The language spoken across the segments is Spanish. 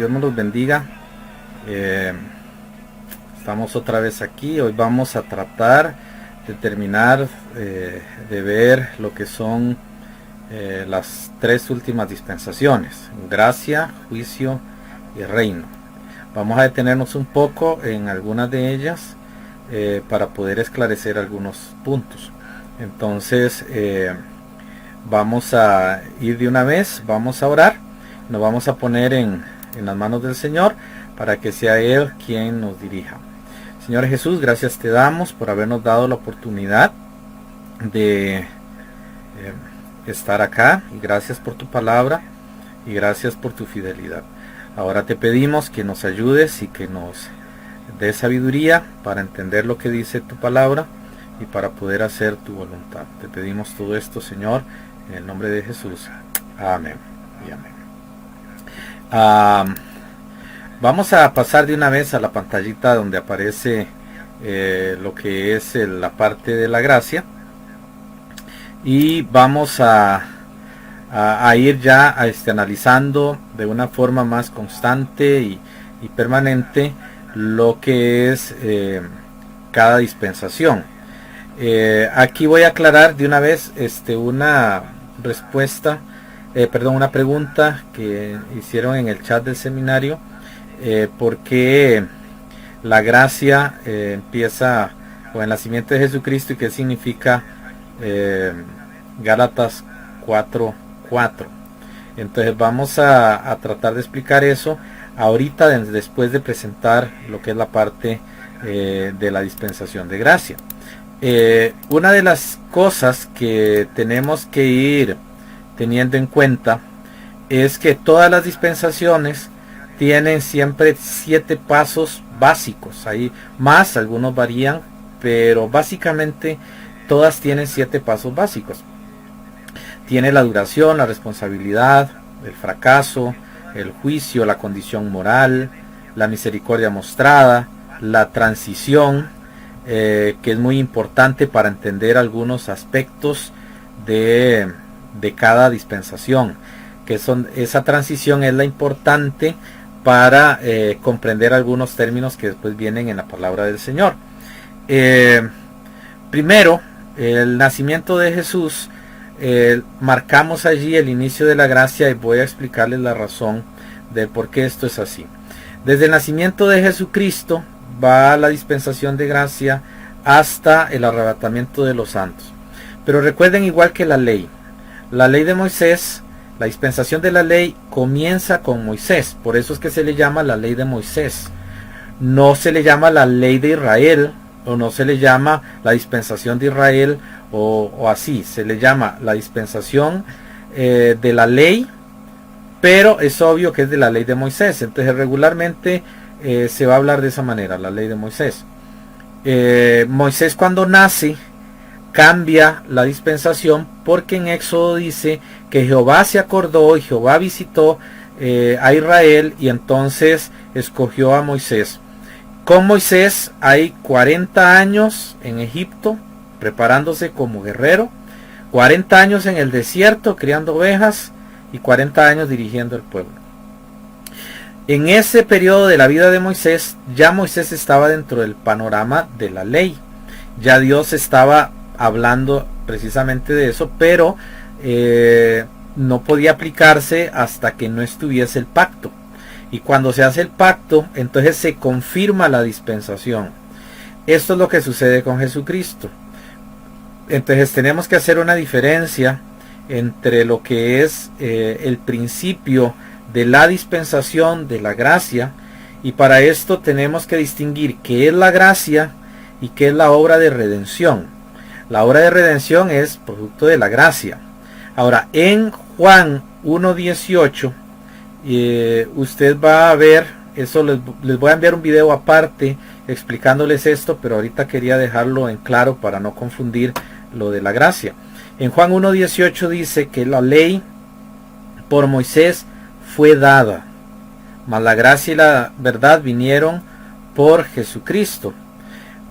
Dios nos los bendiga. Estamos otra vez aquí. Hoy vamos a tratar de terminar de ver lo que son las tres últimas dispensaciones: gracia, juicio y reino. Vamos a detenernos un poco en algunas de ellas para poder esclarecer algunos puntos. Entonces vamos a ir de una vez, vamos a orar, nos vamos a poner en las manos del Señor para que sea Él quien nos dirija. Señor Jesús, gracias te damos por habernos dado la oportunidad de estar acá, y gracias por tu palabra y gracias por tu fidelidad. Ahora te pedimos que nos ayudes y que nos des sabiduría para entender lo que dice tu palabra y para poder hacer tu voluntad. Te pedimos todo esto, Señor, en el nombre de Jesús. Amén y amén. Vamos a pasar de una vez a la pantallita donde aparece lo que es la parte de la gracia, y vamos a ir ya analizando de una forma más constante y permanente lo que es cada dispensación. Aquí voy a aclarar de una vez una pregunta que hicieron en el chat del seminario, porque la gracia empieza con el nacimiento de Jesucristo, y qué significa Gálatas 4:4. Entonces vamos a tratar de explicar eso ahorita, después de presentar lo que es la parte de la dispensación de gracia. Una de las cosas que tenemos que ir teniendo en cuenta es que todas las dispensaciones tienen siempre 7 pasos básicos. Hay más, algunos varían, pero básicamente todas tienen 7 pasos básicos. Tiene la duración, la responsabilidad, el fracaso, el juicio, la condición moral, la misericordia mostrada, la transición, que es muy importante para entender algunos aspectos de cada dispensación, que esa transición es la importante para comprender algunos términos que después vienen en la palabra del Señor. Primero, el nacimiento de Jesús, marcamos allí el inicio de la gracia, y voy a explicarles la razón de por qué esto es así. Desde el nacimiento de Jesucristo va la dispensación de gracia hasta el arrebatamiento de los santos. Pero recuerden, igual que la ley de Moisés, la dispensación de la ley comienza con Moisés. Por eso es que se le llama la ley de Moisés. No se le llama la ley de Israel, o no se le llama la dispensación de Israel, o así. Se le llama la dispensación de la ley, pero es obvio que es de la ley de Moisés. Entonces regularmente se va a hablar de esa manera, la ley de Moisés. Moisés, cuando nace, cambia la dispensación, porque en Éxodo dice que Jehová se acordó y Jehová visitó a Israel, y entonces escogió a Moisés. Con Moisés hay 40 años en Egipto preparándose como guerrero, 40 años en el desierto criando ovejas, y 40 años dirigiendo el pueblo. En ese periodo de la vida de Moisés, ya Moisés estaba dentro del panorama de la ley. Ya Dios estaba hablando precisamente de eso, pero no podía aplicarse hasta que no estuviese el pacto. Y cuando se hace el pacto, entonces se confirma la dispensación. Esto es lo que sucede con Jesucristo. Entonces tenemos que hacer una diferencia entre lo que es el principio de la dispensación de la gracia, y para esto tenemos que distinguir qué es la gracia y qué es la obra de redención. La obra de redención es producto de la gracia. Ahora, en Juan 1:18, usted va a ver, eso les voy a enviar un video aparte explicándoles esto, pero ahorita quería dejarlo en claro para no confundir lo de la gracia. En Juan 1:18 dice que la ley por Moisés fue dada, mas la gracia y la verdad vinieron por Jesucristo.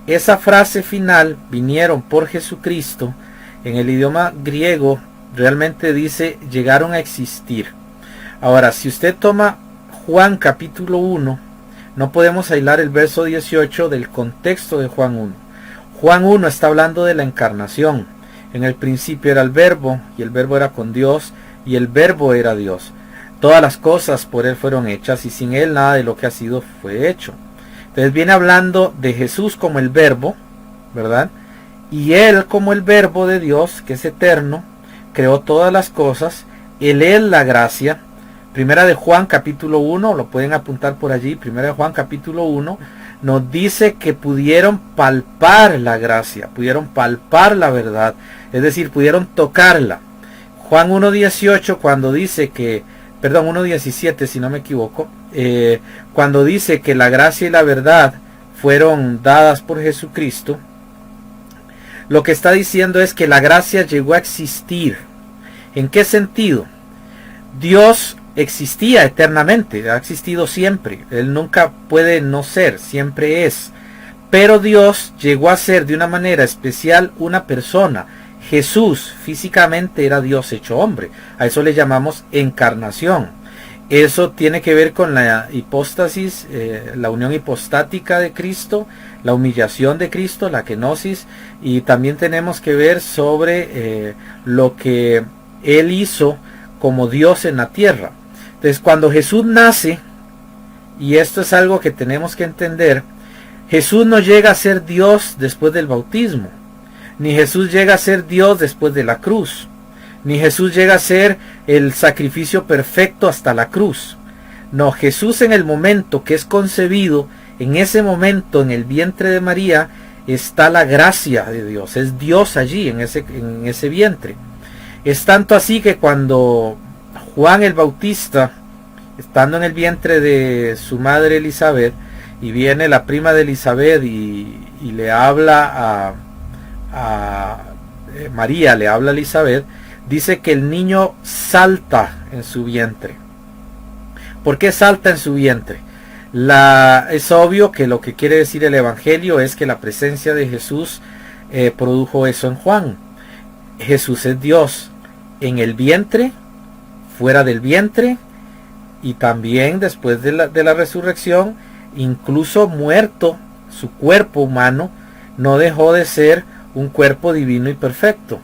Esa frase final, vinieron por Jesucristo, en el idioma griego realmente dice llegaron a existir. Ahora, si usted toma Juan capítulo 1, no podemos aislar el verso 18 del contexto de Juan 1. Juan 1 está hablando de la encarnación. En el principio era el verbo, y el verbo era con Dios, y el verbo era Dios. Todas las cosas por él fueron hechas, y sin él nada de lo que ha sido fue hecho. Entonces viene hablando de Jesús como el verbo, ¿verdad? Y él como el verbo de Dios, que es eterno, creó todas las cosas. Él es la gracia. Primera de Juan capítulo 1, lo pueden apuntar por allí. Primera de Juan capítulo 1 nos dice que pudieron palpar la gracia, pudieron palpar la verdad, es decir, pudieron tocarla. Juan 1.18 cuando dice que, perdón, 1.17 si no me equivoco, cuando dice que la gracia y la verdad fueron dadas por Jesucristo, lo que está diciendo es que la gracia llegó a existir. ¿En qué sentido? Dios existía eternamente, ha existido siempre, él nunca puede no ser, siempre es, pero Dios llegó a ser de una manera especial una persona. Jesús físicamente era Dios hecho hombre, a eso le llamamos encarnación. Eso tiene que ver con la hipóstasis, la unión hipostática de Cristo, la humillación de Cristo, la kenosis, y también tenemos que ver sobre lo que él hizo como Dios en la tierra. Entonces cuando Jesús nace, y esto es algo que tenemos que entender, Jesús no llega a ser Dios después del bautismo, ni Jesús llega a ser Dios después de la cruz, ni Jesús llega a ser el sacrificio perfecto hasta la cruz. No, Jesús en el momento que es concebido, en ese momento en el vientre de María, está la gracia de Dios, es Dios allí en ese vientre. Es tanto así que cuando Juan el Bautista, estando en el vientre de su madre Elizabeth, y viene la prima de Elizabeth y le habla a María, le habla a Elizabeth, dice que el niño salta en su vientre. ¿Por qué salta en su vientre? Es obvio que lo que quiere decir el Evangelio es que la presencia de Jesús produjo eso en Juan. Jesús es Dios en el vientre, fuera del vientre, y también después de la resurrección, incluso muerto, su cuerpo humano no dejó de ser un cuerpo divino y perfecto.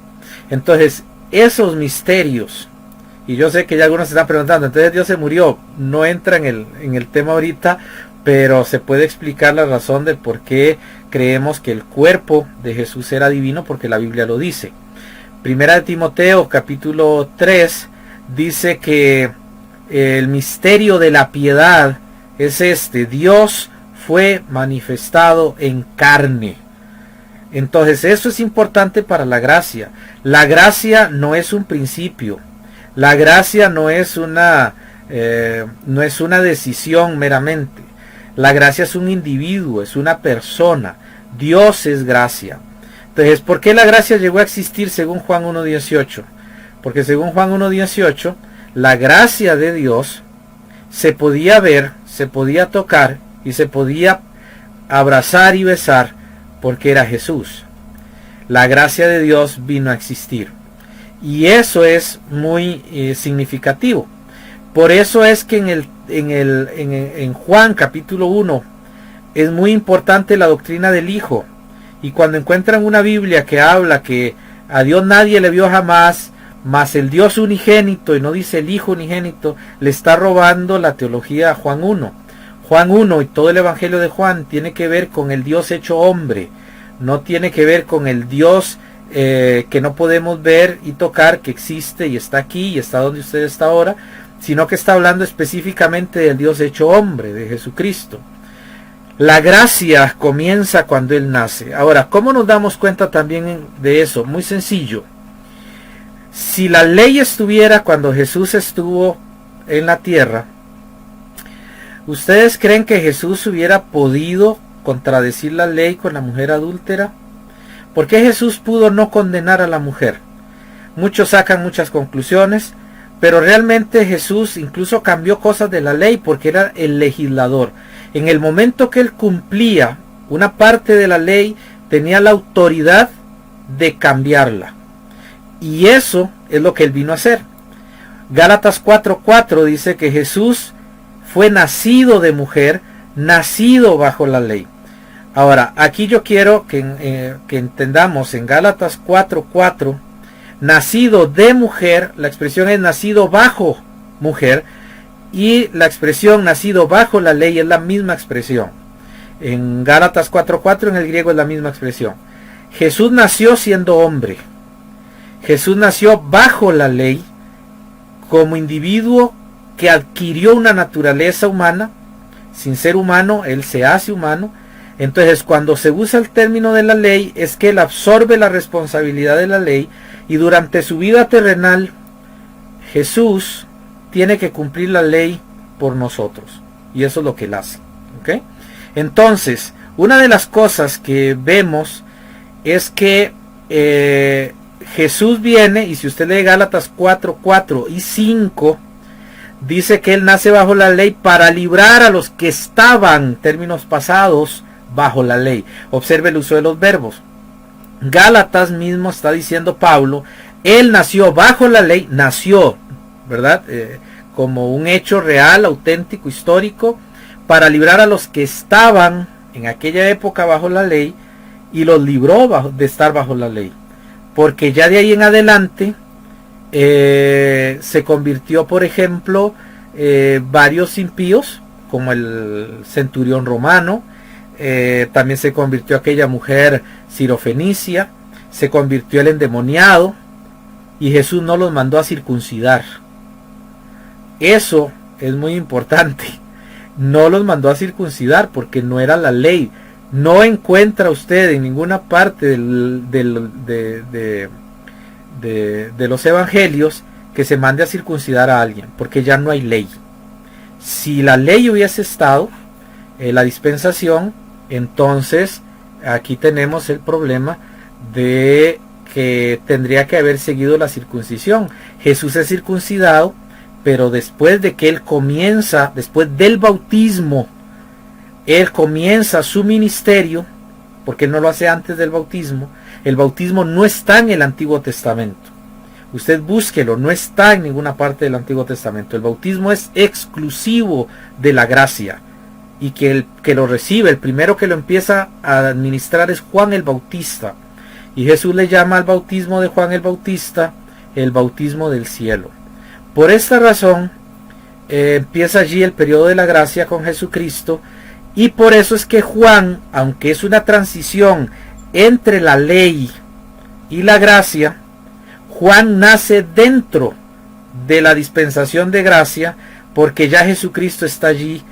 Entonces esos misterios, y yo sé que ya algunos se están preguntando, entonces Dios se murió, no entra en el tema ahorita, pero se puede explicar la razón de por qué creemos que el cuerpo de Jesús era divino, porque la Biblia lo dice. Primera de Timoteo capítulo 3 dice que el misterio de la piedad es este: Dios fue manifestado en carne. Entonces eso es importante para la gracia. La gracia no es un principio, la gracia no es una decisión meramente. La gracia es un individuo, es una persona. Dios es gracia. Entonces, ¿por qué la gracia llegó a existir según Juan 1.18? Porque según Juan 1.18, la gracia de Dios se podía ver, se podía tocar y se podía abrazar y besar porque era Jesús. La gracia de Dios vino a existir. Y eso es muy significativo. Por eso es que en Juan capítulo 1 es muy importante la doctrina del Hijo. Y cuando encuentran una Biblia que habla que a Dios nadie le vio jamás, mas el Dios unigénito, y no dice el Hijo unigénito, le está robando la teología a Juan 1. Juan 1 y todo el Evangelio de Juan tiene que ver con el Dios hecho hombre. No tiene que ver con el Dios que no podemos ver y tocar, que existe y está aquí y está donde usted está ahora, sino que está hablando específicamente del Dios hecho hombre, de Jesucristo. La gracia comienza cuando Él nace. Ahora, ¿cómo nos damos cuenta también de eso? Muy sencillo. Si la ley estuviera cuando Jesús estuvo en la tierra, ¿ustedes creen que Jesús hubiera podido contradecir la ley con la mujer adúltera? ¿Por qué Jesús pudo no condenar a la mujer? Muchos sacan muchas conclusiones, pero realmente Jesús incluso cambió cosas de la ley porque era el legislador. En el momento que Él cumplía una parte de la ley, tenía la autoridad de cambiarla. Y eso es lo que Él vino a hacer. Gálatas 4:4 dice que Jesús fue nacido de mujer, nacido bajo la ley. Ahora, aquí yo quiero que entendamos en Gálatas 4:4, nacido de mujer, la expresión es nacido bajo mujer, y la expresión nacido bajo la ley es la misma expresión. En Gálatas 4:4 en el griego es la misma expresión. Jesús nació siendo hombre. Jesús nació bajo la ley como individuo que adquirió una naturaleza humana. Sin ser humano, él se hace humano. Entonces, cuando se usa el término de la ley, es que él absorbe la responsabilidad de la ley, y durante su vida terrenal, Jesús tiene que cumplir la ley por nosotros. Y eso es lo que él hace. ¿Okay? Entonces, una de las cosas que vemos es que Jesús viene, y si usted lee Gálatas 4:4 y 5, dice que él nace bajo la ley para librar a los que estaban, términos pasados, bajo la ley. Observe el uso de los verbos. Gálatas mismo está diciendo Pablo, él nació bajo la ley, nació, ¿verdad? Como un hecho real, auténtico, histórico, para librar a los que estaban en aquella época bajo la ley, y los libró de estar bajo la ley. Porque ya de ahí en adelante se convirtió, por ejemplo, varios impíos, como el centurión romano, también se convirtió aquella mujer sirofenicia, se convirtió el endemoniado, y Jesús no los mandó a circuncidar. Eso es muy importante. No los mandó a circuncidar porque no era la ley. No encuentra usted en ninguna parte de los evangelios que se mande a circuncidar a alguien, porque ya no hay ley. Si la ley hubiese estado, la dispensación, entonces aquí tenemos el problema de que tendría que haber seguido la circuncisión. Jesús es circuncidado, pero después de que él comienza, después del bautismo, él comienza su ministerio, porque él no lo hace antes del bautismo. El bautismo no está en el Antiguo Testamento. Usted búsquelo, no está en ninguna parte del Antiguo Testamento. El bautismo es exclusivo de la gracia, y que el que lo recibe, el primero que lo empieza a administrar es Juan el Bautista. Y Jesús le llama al bautismo de Juan el Bautista el bautismo del cielo. Por esta razón empieza allí el periodo de la gracia con Jesucristo, y por eso es que Juan, aunque es una transición entre la ley y la gracia, Juan nace dentro de la dispensación de gracia, porque ya Jesucristo está allí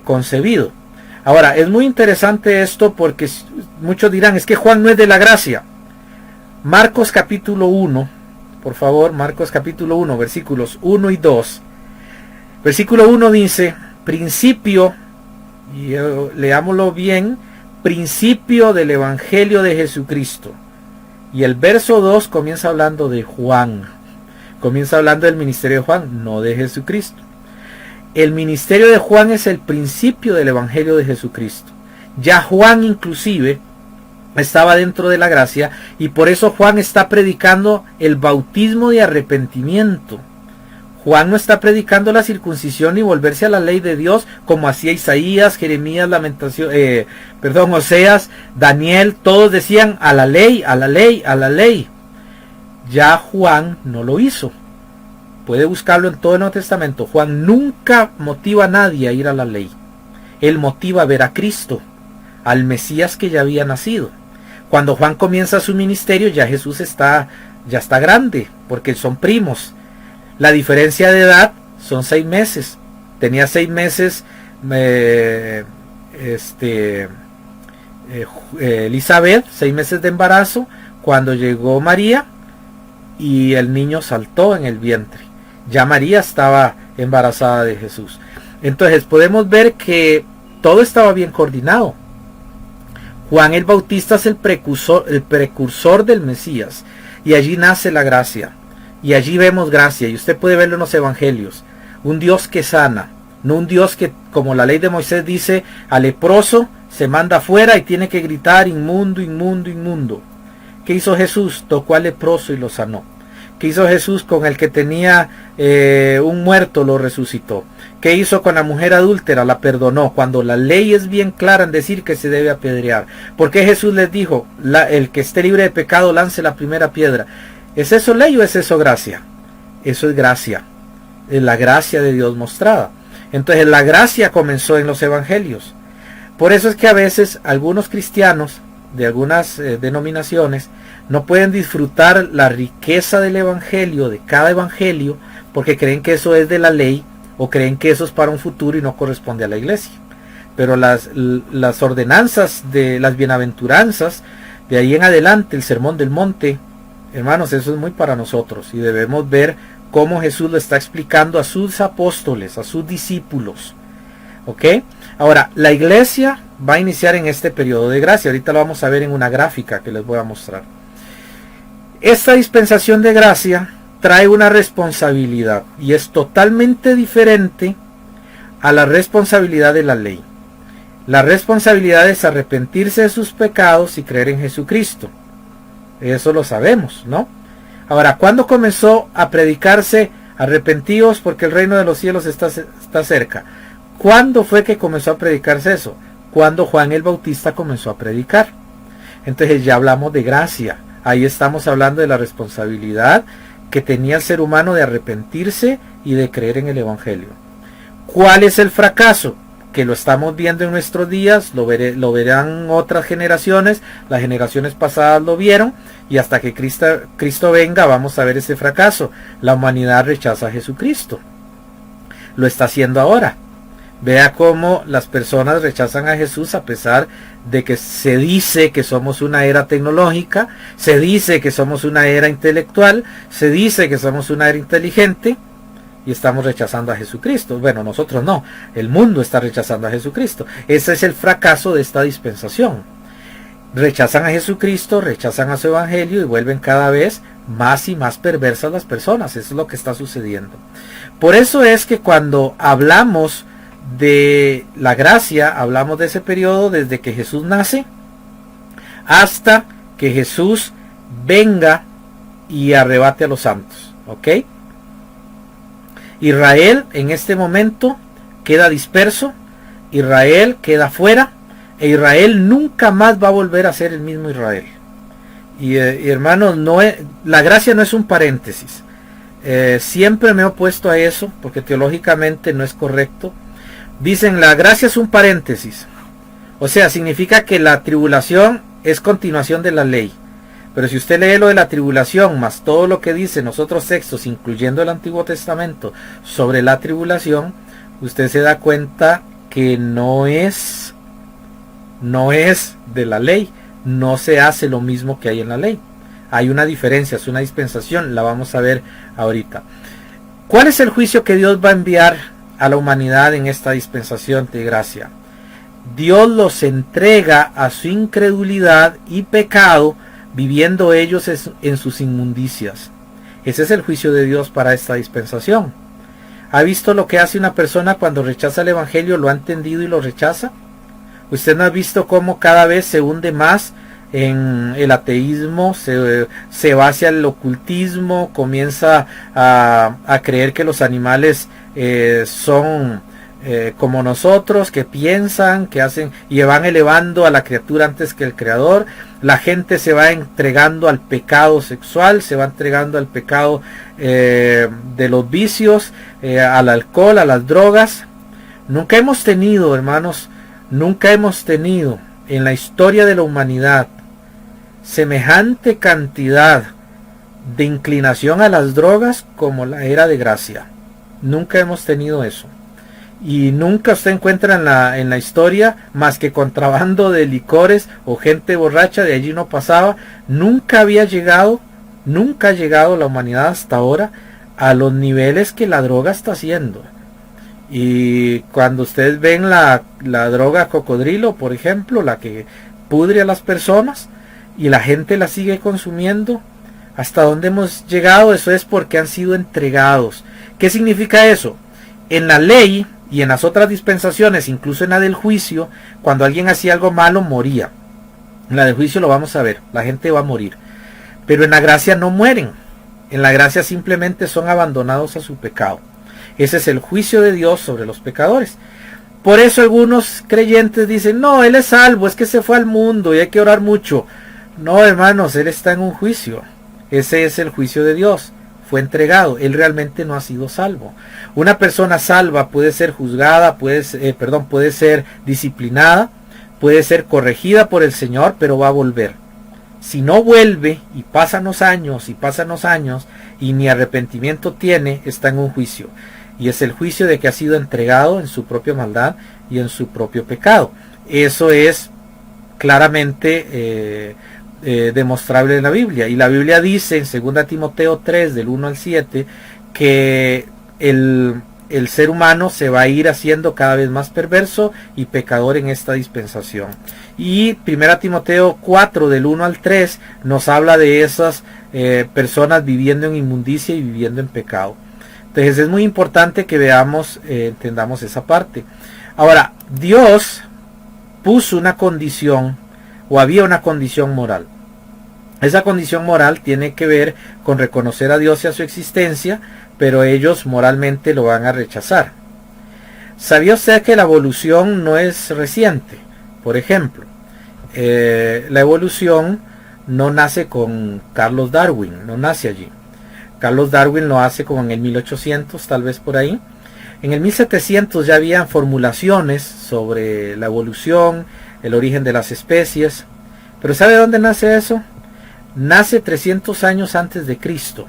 concebido. Ahora, es muy interesante esto, porque muchos dirán, es que Juan no es de la gracia. Marcos capítulo 1, por favor, Marcos capítulo 1, versículos 1 y 2. Versículo 1 dice, principio, y leámoslo bien, principio del Evangelio de Jesucristo. Y el verso 2 comienza hablando de Juan. Comienza hablando del ministerio de Juan, no de Jesucristo. El ministerio de Juan es el principio del Evangelio de Jesucristo. Ya Juan inclusive estaba dentro de la gracia, y por eso Juan está predicando el bautismo de arrepentimiento. Juan no está predicando la circuncisión y volverse a la ley de Dios como hacía Isaías, Jeremías, Oseas, Daniel. Todos decían a la ley, a la ley, a la ley. Ya Juan no lo hizo. Puede buscarlo en todo el Nuevo Testamento. Juan nunca motiva a nadie a ir a la ley. Él motiva a ver a Cristo, al Mesías que ya había nacido. Cuando Juan comienza su ministerio, ya Jesús ya está grande, porque son primos. La diferencia de edad son 6 meses. Tenía 6 meses Elizabeth, 6 meses de embarazo, cuando llegó María, y el niño saltó en el vientre. Ya María estaba embarazada de Jesús. Entonces podemos ver que todo estaba bien coordinado. Juan el Bautista es el precursor del Mesías, y allí nace la gracia. Y allí vemos gracia, y usted puede verlo en los evangelios. Un Dios que sana, no un Dios que, como la ley de Moisés dice, al leproso se manda afuera y tiene que gritar inmundo, inmundo, inmundo. ¿Qué hizo Jesús? Tocó al leproso y lo sanó. ¿Qué hizo Jesús con el que tenía un muerto? Lo resucitó. ¿Qué hizo con la mujer adúltera? La perdonó, cuando la ley es bien clara en decir que se debe apedrear. ¿Por qué Jesús les dijo, el que esté libre de pecado lance la primera piedra? ¿Es eso ley o es eso gracia? Eso es gracia, es la gracia de Dios mostrada. Entonces la gracia comenzó en los evangelios. Por eso es que a veces algunos cristianos de algunas denominaciones no pueden disfrutar la riqueza del evangelio, de cada evangelio, porque creen que eso es de la ley, o creen que eso es para un futuro y no corresponde a la iglesia. Pero las ordenanzas de las bienaventuranzas, de ahí en adelante, el sermón del monte, hermanos, eso es muy para nosotros, y debemos ver cómo Jesús lo está explicando a sus apóstoles, a sus discípulos. ¿Ok? Ahora, la iglesia va a iniciar en este periodo de gracia. Ahorita lo vamos a ver en una gráfica que les voy a mostrar. Esta dispensación de gracia trae una responsabilidad y es totalmente diferente a la responsabilidad de la ley. La responsabilidad es arrepentirse de sus pecados y creer en Jesucristo. Eso lo sabemos, ¿no? Ahora, ¿cuándo comenzó a predicarse arrepentidos porque el reino de los cielos está cerca? ¿Cuándo fue que comenzó a predicarse eso? Cuando Juan el Bautista comenzó a predicar. Entonces ya hablamos de gracia. Ahí estamos hablando de la responsabilidad que tenía el ser humano de arrepentirse y de creer en el evangelio. ¿Cuál es el fracaso? Que lo estamos viendo en nuestros días, lo verán otras generaciones, las generaciones pasadas lo vieron, y hasta que Cristo venga vamos a ver ese fracaso. La humanidad rechaza a Jesucristo. Lo está haciendo ahora. Vea cómo las personas rechazan a Jesús a pesar de que se dice que somos una era tecnológica, se dice que somos una era intelectual, se dice que somos una era inteligente, y estamos rechazando a Jesucristo. Bueno, nosotros no, el mundo está rechazando a Jesucristo. Ese es el fracaso de esta dispensación. Rechazan a Jesucristo, rechazan a su evangelio y vuelven cada vez más y más perversas las personas. Eso es lo que está sucediendo. Por eso es que cuando hablamos de la gracia, hablamos de ese periodo desde que Jesús nace hasta que Jesús venga y arrebate a los santos. ¿Ok? Israel en este momento queda disperso, Israel queda fuera, e Israel nunca más va a volver a ser el mismo Israel. Y hermanos, la gracia no es un paréntesis. Siempre me he opuesto a eso, porque teológicamente no es correcto. Dicen, la gracia es un paréntesis. O sea, significa que la tribulación es continuación de la ley. Pero si usted lee lo de la tribulación, más todo lo que dicen los otros textos, incluyendo el Antiguo Testamento, sobre la tribulación, usted se da cuenta que no es de la ley. No se hace lo mismo que hay en la ley. Hay una diferencia, es una dispensación, la vamos a ver ahorita. ¿Cuál es el juicio que Dios va a enviar a la humanidad en esta dispensación de gracia? Dios los entrega a su incredulidad y pecado, viviendo ellos en sus inmundicias. Ese es el juicio de Dios para esta dispensación. ¿Ha visto lo que hace una persona cuando rechaza el evangelio? ¿Lo ha entendido y lo rechaza? ¿Usted no ha visto cómo cada vez se hunde más en el ateísmo, se va hacia el ocultismo, comienza a creer que los animales son como nosotros, que piensan, que hacen y van elevando a la criatura antes que el creador? La gente se va entregando al pecado sexual, se va entregando al pecado de los vicios, al alcohol, a las drogas. Nunca hemos tenido, hermanos, nunca hemos tenido en la historia de la humanidad semejante cantidad de inclinación a las drogas como la era de gracia. Nunca hemos tenido eso. Y nunca usted encuentra en la historia más que contrabando de licores o gente borracha, de allí no pasaba. Nunca ha llegado la humanidad hasta ahora a los niveles que la droga está haciendo. Y cuando ustedes ven la droga cocodrilo, por ejemplo, la que pudre a las personas y la gente la sigue consumiendo, hasta dónde hemos llegado, eso es porque han sido entregados. ¿Qué significa eso? En la ley y en las otras dispensaciones, incluso en la del juicio, cuando alguien hacía algo malo moría. En la del juicio lo vamos a ver, la gente va a morir. Pero en la gracia no mueren. En la gracia simplemente son abandonados a su pecado. Ese es el juicio de Dios sobre los pecadores. Por eso algunos creyentes dicen, no, él es salvo, es que se fue al mundo y hay que orar mucho. No, hermanos, él está en un juicio. Ese es el juicio de Dios. Fue entregado, él realmente no ha sido salvo. Una persona salva puede ser juzgada, puede ser disciplinada, puede ser corregida por el Señor, pero va a volver. Si no vuelve y pasan los años y ni arrepentimiento tiene, está en un juicio. Y es el juicio de que ha sido entregado en su propia maldad y en su propio pecado. Eso es claramente demostrable en la Biblia. Y la Biblia dice en 2 Timoteo 3, del 1 al 7, que el ser humano se va a ir haciendo cada vez más perverso y pecador en esta dispensación. Y 1 Timoteo 4, del 1 al 3, nos habla de esas personas viviendo en inmundicia y viviendo en pecado. Entonces es muy importante que veamos, entendamos esa parte. Ahora, Dios puso una condición, o había una condición moral. Esa condición moral tiene que ver con reconocer a Dios y a su existencia, pero ellos moralmente lo van a rechazar. ¿Sabía usted que la evolución no es reciente? Por ejemplo, la evolución no nace con Carlos Darwin, no nace allí. Carlos Darwin lo hace como en el 1800, tal vez por ahí. En el 1700 ya habían formulaciones sobre la evolución, el origen de las especies. Pero ¿sabe dónde nace eso? Nace 300 años antes de Cristo.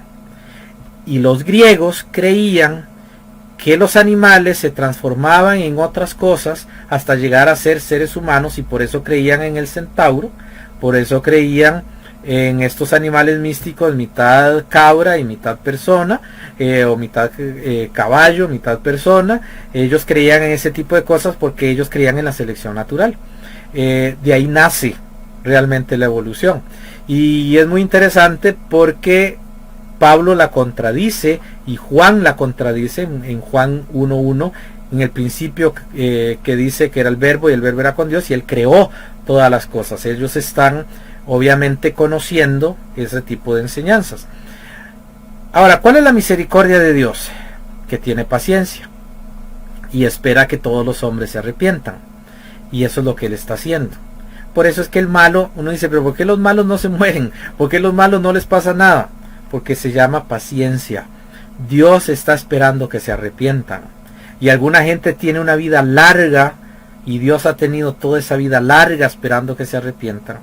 Y los griegos creían que los animales se transformaban en otras cosas hasta llegar a ser seres humanos, y por eso creían en el centauro, por eso creían en estos animales místicos, mitad cabra y mitad persona, o mitad caballo, mitad persona. Ellos creían en ese tipo de cosas porque ellos creían en la selección natural. De ahí nace realmente la evolución. Y es muy interesante porque Pablo la contradice y Juan la contradice en Juan 1:1, en el principio que dice que era el verbo y el verbo era con Dios y él creó todas las cosas. Ellos están obviamente conociendo ese tipo de enseñanzas. Ahora, ¿cuál es la misericordia de Dios? Que tiene paciencia y espera que todos los hombres se arrepientan, y eso es lo que él está haciendo. Por eso es que el malo, uno dice, pero ¿por qué los malos no se mueren? ¿Por qué los malos no les pasa nada? Porque se llama paciencia. Dios está esperando que se arrepientan. Y alguna gente tiene una vida larga y Dios ha tenido toda esa vida larga esperando que se arrepientan.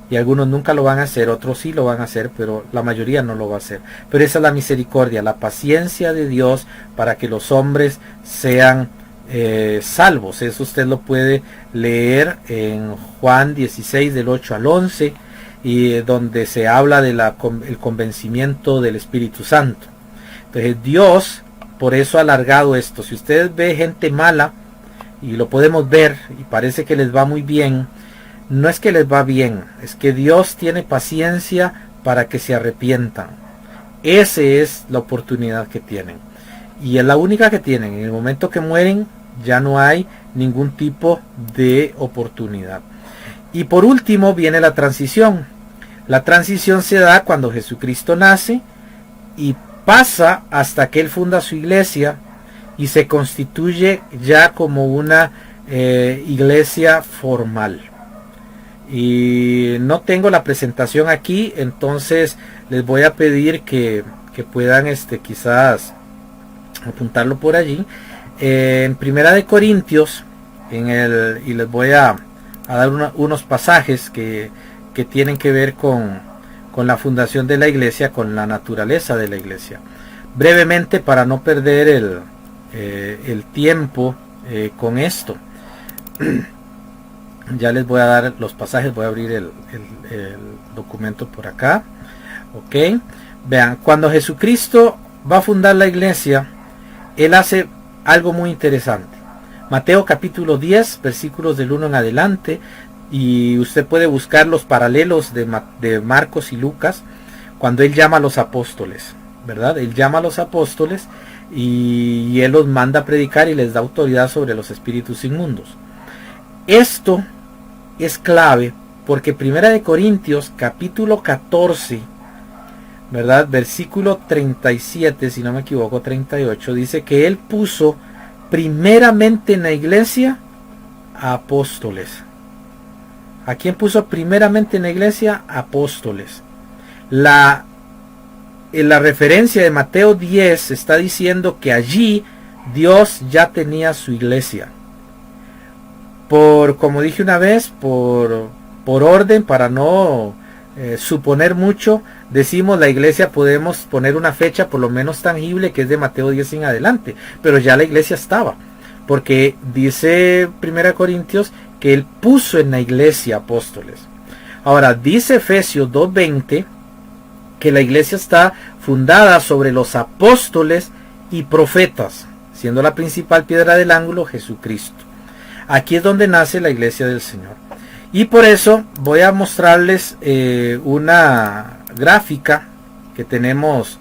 Y algunos nunca lo van a hacer, otros sí lo van a hacer, pero la mayoría no lo va a hacer. Pero esa es la misericordia, la paciencia de Dios para que los hombres sean salvos. Eso usted lo puede leer en Juan 16 del 8 al 11, y donde se habla de el convencimiento del Espíritu Santo. Entonces Dios por eso ha alargado esto. Si usted ve gente mala, y lo podemos ver y parece que les va muy bien, no es que les va bien, es que Dios tiene paciencia para que se arrepientan. Esa es la oportunidad que tienen, y es la única que tienen. En el momento que mueren ya no hay ningún tipo de oportunidad. Y por último viene la transición. La transición se da cuando Jesucristo nace y pasa hasta que él funda su iglesia y se constituye ya como una iglesia formal. Y no tengo la presentación aquí, entonces les voy a pedir que puedan quizás apuntarlo por allí. En Primera de Corintios, y les voy a dar unos pasajes que tienen que ver con la fundación de la iglesia, con la naturaleza de la iglesia. Brevemente, para no perder el tiempo con esto, ya les voy a dar los pasajes. Voy a abrir el documento por acá. Ok, vean, cuando Jesucristo va a fundar la iglesia, él hace algo muy interesante. Mateo capítulo 10, versículos del 1 en adelante, y usted puede buscar los paralelos de Marcos y Lucas, cuando él llama a los apóstoles, ¿verdad? Él llama a los apóstoles y él los manda a predicar y les da autoridad sobre los espíritus inmundos. Esto es clave porque Primera de Corintios capítulo 14 ¿verdad? Versículo 37, si no me equivoco, 38, dice que él puso primeramente en la iglesia a apóstoles. ¿A quién puso primeramente en la iglesia? Apóstoles. En la referencia de Mateo 10 está diciendo que allí Dios ya tenía su iglesia. Como dije una vez, por orden, para no suponer mucho, decimos la iglesia, podemos poner una fecha por lo menos tangible, que es de Mateo 10 en adelante, pero ya la iglesia estaba, porque dice 1 Corintios que él puso en la iglesia apóstoles. Ahora dice Efesios 2:20 que la iglesia está fundada sobre los apóstoles y profetas, siendo la principal piedra del ángulo Jesucristo. Aquí es donde nace la iglesia del Señor. Y por eso voy a mostrarles una gráfica que tenemos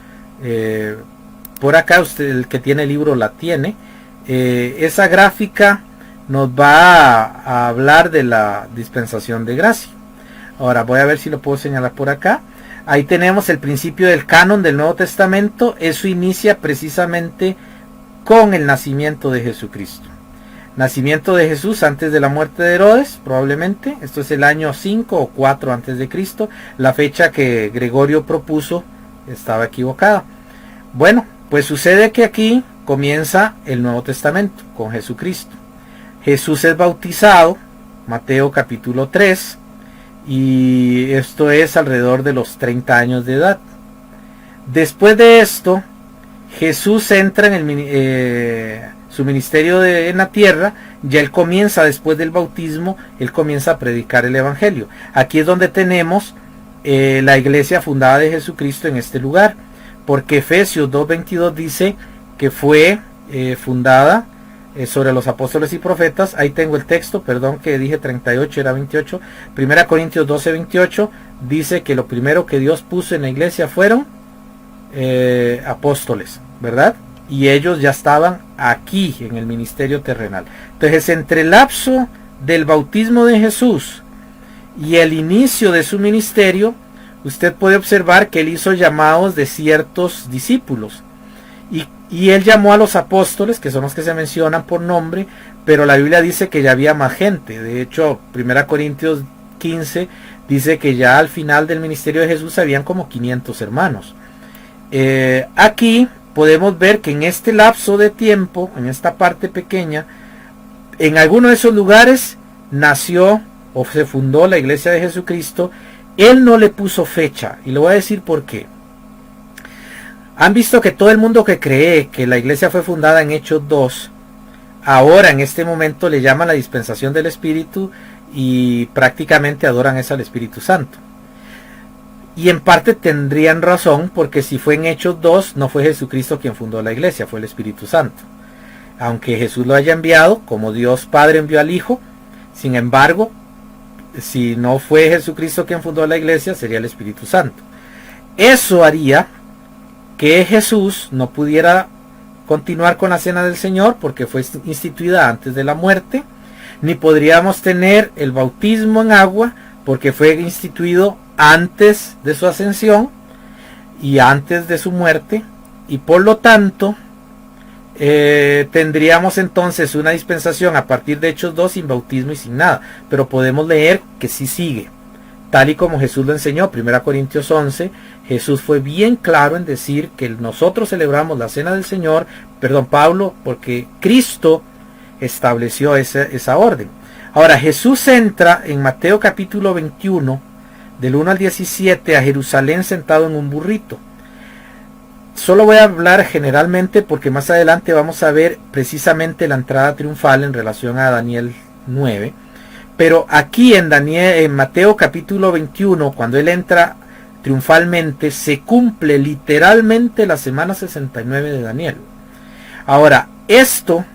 por acá. Usted, el que tiene el libro, la tiene. Esa gráfica nos va a hablar de la dispensación de gracia. Ahora voy a ver si lo puedo señalar por acá. Ahí tenemos el principio del canon del Nuevo Testamento. Eso inicia precisamente con el nacimiento de Jesucristo. Nacimiento de Jesús antes de la muerte de Herodes, probablemente. Esto es el año 5 o 4 antes de Cristo. La fecha que Gregorio propuso estaba equivocada. Bueno, pues sucede que aquí comienza el Nuevo Testamento con Jesucristo. Jesús es bautizado, Mateo capítulo 3, y esto es alrededor de los 30 años de edad. Después de esto, Jesús entra en su ministerio en la tierra. Ya él comienza, después del bautismo, él comienza a predicar el evangelio. Aquí es donde tenemos la iglesia fundada de Jesucristo en este lugar, porque Efesios 2:22 dice que fue fundada sobre los apóstoles y profetas. Ahí tengo el texto, perdón que dije 38, era 28. 1 Corintios 12:28 dice que lo primero que Dios puso en la iglesia fueron apóstoles, ¿verdad? Y ellos ya estaban aquí en el ministerio terrenal. Entonces, entre el lapso del bautismo de Jesús y el inicio de su ministerio, usted puede observar que él hizo llamados de ciertos discípulos. Y él llamó a los apóstoles, que son los que se mencionan por nombre, pero la Biblia dice que ya había más gente. De hecho, 1 Corintios 15 dice que ya al final del ministerio de Jesús habían como 500 hermanos. Aquí podemos ver que en este lapso de tiempo, en esta parte pequeña, en alguno de esos lugares nació o se fundó la iglesia de Jesucristo. Él no le puso fecha, y le voy a decir por qué. Han visto que todo el mundo que cree que la iglesia fue fundada en Hechos 2, ahora en este momento le llaman la dispensación del Espíritu y prácticamente adoran eso al Espíritu Santo. Y en parte tendrían razón, porque si fue en Hechos 2, no fue Jesucristo quien fundó la iglesia, fue el Espíritu Santo. Aunque Jesús lo haya enviado, como Dios Padre envió al Hijo, sin embargo, si no fue Jesucristo quien fundó la iglesia, sería el Espíritu Santo. Eso haría que Jesús no pudiera continuar con la cena del Señor, porque fue instituida antes de la muerte, ni podríamos tener el bautismo en agua, porque fue instituido antes de su ascensión y antes de su muerte, y por lo tanto tendríamos entonces una dispensación a partir de Hechos 2 sin bautismo y sin nada. Pero podemos leer que sí sigue, tal y como Jesús lo enseñó. 1 Corintios 11, Jesús fue bien claro en decir que nosotros celebramos la cena del Señor, Pablo, porque Cristo estableció esa orden. Ahora, Jesús entra en Mateo capítulo 21, del 1 al 17, a Jerusalén sentado en un burrito. Solo voy a hablar generalmente, porque más adelante vamos a ver precisamente la entrada triunfal en relación a Daniel 9. Pero aquí en Mateo capítulo 21, cuando él entra triunfalmente, se cumple literalmente la semana 69 de Daniel. Ahora, esto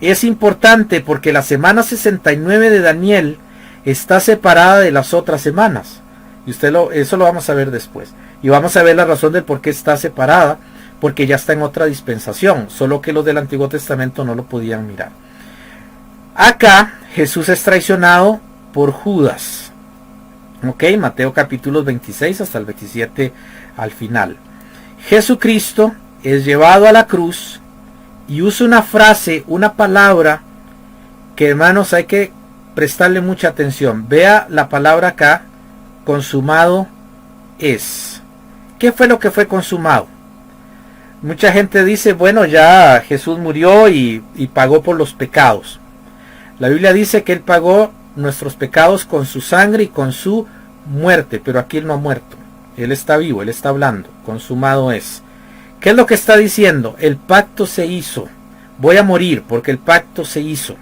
es importante porque la semana 69 de Daniel está separada de las otras semanas. Y eso lo vamos a ver después. Y vamos a ver la razón del por qué está separada, porque ya está en otra dispensación, solo que los del Antiguo Testamento no lo podían mirar. Acá Jesús es traicionado por Judas. Ok, Mateo capítulos 26 hasta el 27 al final. Jesucristo es llevado a la cruz y usa una frase, una palabra que, hermanos, hay que prestarle mucha atención. Vea la palabra acá, consumado es. ¿Qué fue lo que fue consumado? Mucha gente dice, bueno, ya Jesús murió y pagó por los pecados. La Biblia dice que Él pagó nuestros pecados con su sangre y con su muerte, pero aquí Él no ha muerto. Él está vivo, Él está hablando. Consumado es. ¿Qué es lo que está diciendo? El pacto se hizo. Voy a morir porque el pacto se hizo.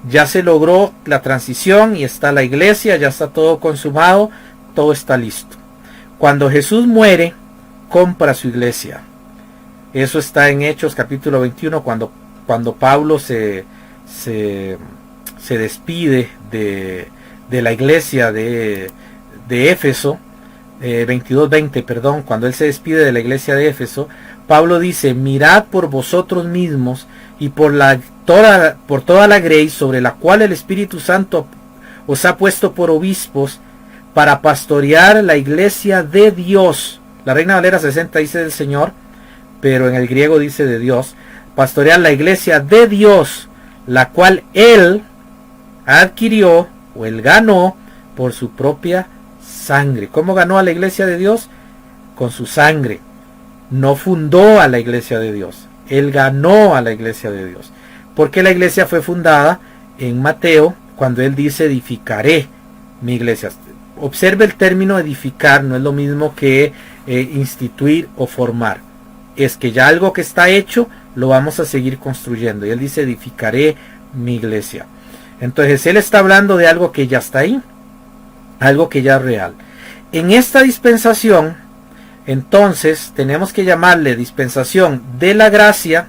Ya se logró la transición y está la iglesia, ya está todo consumado, todo está listo. Cuando Jesús muere, compra su iglesia. Eso está en Hechos capítulo 21, cuando Pablo se despide de la iglesia de Éfeso, 22:20, perdón, cuando él se despide de la iglesia de Éfeso, Pablo dice, mirad por vosotros mismos y por toda la grey sobre la cual el Espíritu Santo os ha puesto por obispos para pastorear la iglesia de Dios. La Reina Valera 60 dice del Señor, pero en el griego dice de Dios. Pastorear la iglesia de Dios, la cual Él adquirió o Él ganó por su propia sangre. ¿Cómo ganó a la iglesia de Dios? Con su sangre. No fundó a la iglesia de Dios. Él ganó a la iglesia de Dios. Porque la iglesia fue fundada en Mateo cuando Él dice edificaré mi iglesia. Observe el término edificar, no es lo mismo que instituir o formar. Es que ya algo que está hecho lo vamos a seguir construyendo. Y Él dice edificaré mi iglesia. Entonces Él está hablando de algo que ya está ahí. Algo que ya es real. En esta dispensación, entonces, tenemos que llamarle dispensación de la gracia,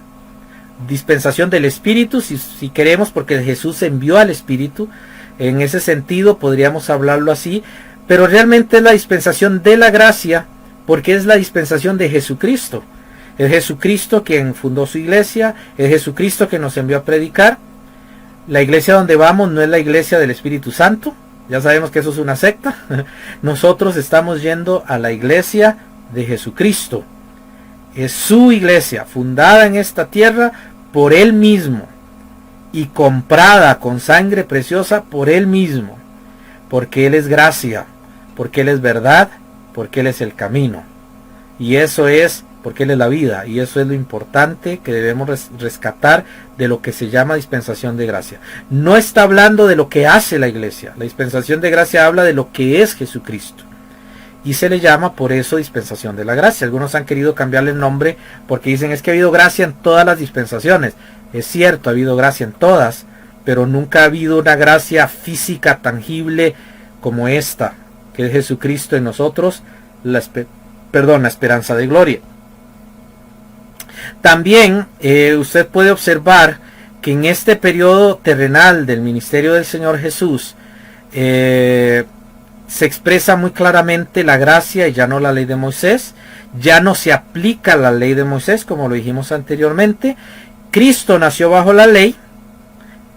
dispensación del Espíritu, si queremos, porque Jesús envió al Espíritu. En ese sentido podríamos hablarlo así, pero realmente es la dispensación de la gracia, porque es la dispensación de Jesucristo. Es Jesucristo quien fundó su iglesia, es Jesucristo quien nos envió a predicar. La iglesia donde vamos no es la iglesia del Espíritu Santo. Ya sabemos que eso es una secta. Nosotros estamos yendo a la iglesia de Jesucristo. Es su iglesia, fundada en esta tierra por Él mismo y comprada con sangre preciosa por Él mismo. Porque Él es gracia, porque Él es verdad, porque Él es el camino. Y eso es porque Él es la vida, y eso es lo importante que debemos rescatar de lo que se llama dispensación de gracia. No está hablando de lo que hace la iglesia. La dispensación de gracia habla de lo que es Jesucristo, y se le llama por eso dispensación de la gracia. Algunos han querido cambiarle el nombre porque dicen es que ha habido gracia en todas las dispensaciones. Es cierto, ha habido gracia en todas, pero nunca ha habido una gracia física tangible como esta, que es Jesucristo en nosotros, la esperanza de gloria. También usted puede observar que en este periodo terrenal del ministerio del Señor Jesús se expresa muy claramente la gracia y ya no la ley de Moisés. Ya no se aplica la ley de Moisés como lo dijimos anteriormente. Cristo nació bajo la ley,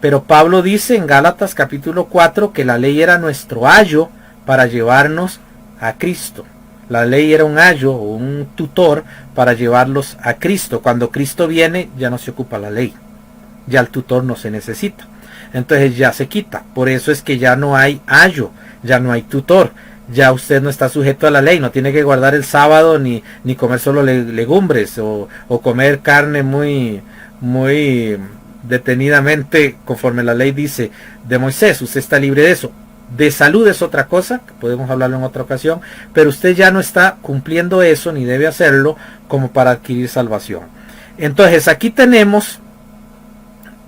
pero Pablo dice en Gálatas capítulo 4 que la ley era nuestro ayo para llevarnos a Cristo. La ley era un ayo o un tutor para llevarlos a Cristo. Cuando Cristo viene ya no se ocupa la ley. Ya el tutor no se necesita. Entonces ya se quita. Por eso es que ya no hay ayo, ya no hay tutor. Ya usted no está sujeto a la ley. No tiene que guardar el sábado ni comer solo legumbres o comer carne muy detenidamente conforme la ley dice de Moisés. Usted está libre de eso. De salud es otra cosa, que podemos hablarlo en otra ocasión, pero usted ya no está cumpliendo eso, ni debe hacerlo, como para adquirir salvación. Entonces aquí tenemos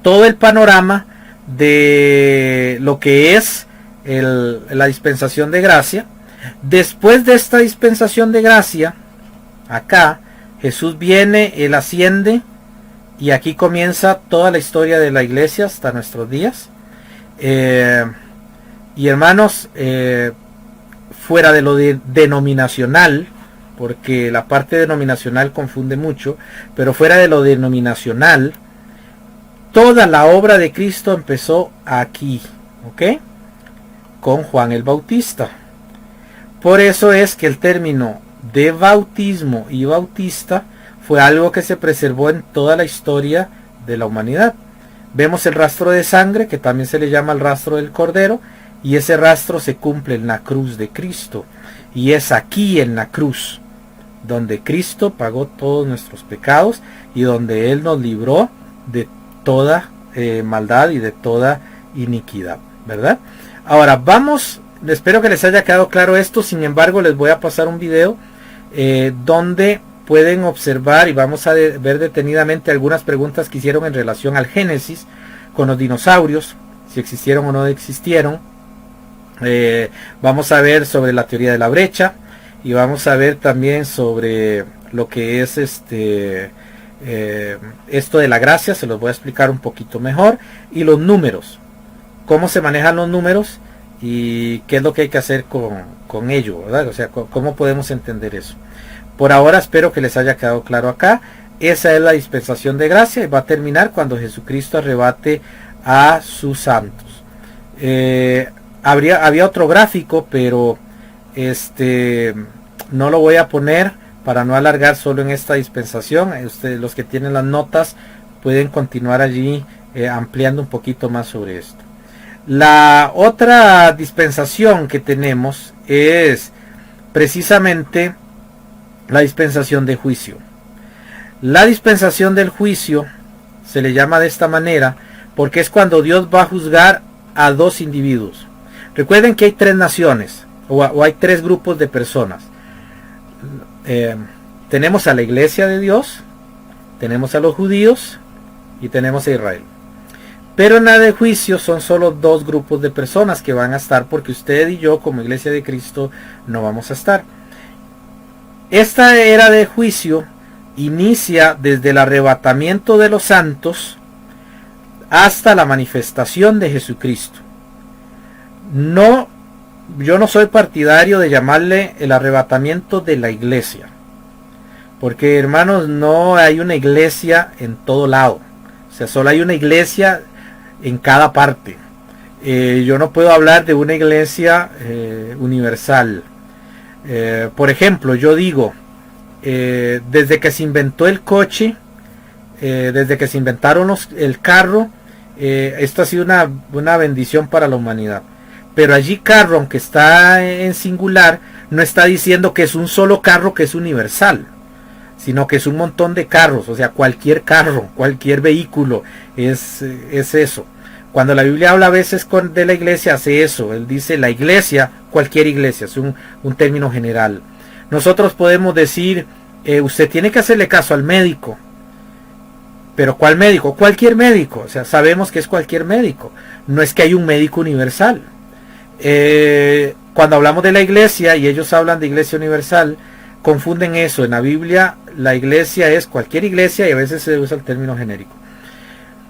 todo el panorama de lo que es la dispensación de gracia. Después de esta dispensación de gracia, acá Jesús viene, Él asciende, y aquí comienza toda la historia de la iglesia hasta nuestros días. Y hermanos, fuera de lo denominacional, porque la parte denominacional confunde mucho, pero fuera de lo denominacional, toda la obra de Cristo empezó aquí, ¿ok? Con Juan el Bautista. Por eso es que el término de bautismo y bautista fue algo que se preservó en toda la historia de la humanidad. Vemos el rastro de sangre, que también se le llama el rastro del Cordero, y ese rastro se cumple en la cruz de Cristo. Y es aquí en la cruz donde Cristo pagó todos nuestros pecados y donde Él nos libró de toda maldad y de toda iniquidad, ¿verdad? Ahora vamos, espero que les haya quedado claro esto. Sin embargo, les voy a pasar un video donde pueden observar y vamos a ver detenidamente algunas preguntas que hicieron en relación al Génesis con los dinosaurios, si existieron o no existieron. Vamos a ver sobre la teoría de la brecha y vamos a ver también sobre lo que es esto de la gracia. Se los voy a explicar un poquito mejor, y los números, cómo se manejan los números y qué es lo que hay que hacer con ello, ¿verdad? O sea, cómo podemos entender eso. Por ahora espero que les haya quedado claro acá. Esa es la dispensación de gracia y va a terminar cuando Jesucristo arrebate a sus santos. Había otro gráfico, pero no lo voy a poner para no alargar solo en esta dispensación. Ustedes, los que tienen las notas, pueden continuar allí ampliando un poquito más sobre esto. La otra dispensación que tenemos es precisamente la dispensación de juicio. La dispensación del juicio se le llama de esta manera porque es cuando Dios va a juzgar a dos individuos. Recuerden que hay tres naciones o hay tres grupos de personas. Tenemos a la iglesia de Dios, tenemos a los judíos y tenemos a Israel. Pero en la de juicio son solo dos grupos de personas que van a estar, porque usted y yo como iglesia de Cristo no vamos a estar. Esta era de juicio inicia desde el arrebatamiento de los santos hasta la manifestación de Jesucristo. Yo no soy partidario de llamarle el arrebatamiento de la iglesia, porque hermanos, no hay una iglesia en todo lado. O sea, solo hay una iglesia en cada parte. Yo no puedo hablar de una iglesia universal. Por ejemplo, yo digo, desde que se inventó el coche, desde que se inventaron el carro, esto ha sido una bendición para la humanidad. Pero allí carro, aunque está en singular, no está diciendo que es un solo carro que es universal, sino que es un montón de carros. O sea, cualquier carro, cualquier vehículo es eso. Cuando la Biblia habla a veces de la iglesia, hace eso. Él dice la iglesia, cualquier iglesia, es un término general. Nosotros podemos decir, usted tiene que hacerle caso al médico. ¿Pero cuál médico? Cualquier médico. O sea, sabemos que es cualquier médico. No es que hay un médico universal. Cuando hablamos de la iglesia y ellos hablan de iglesia universal, confunden eso. En la Biblia la iglesia es cualquier iglesia y a veces se usa el término genérico.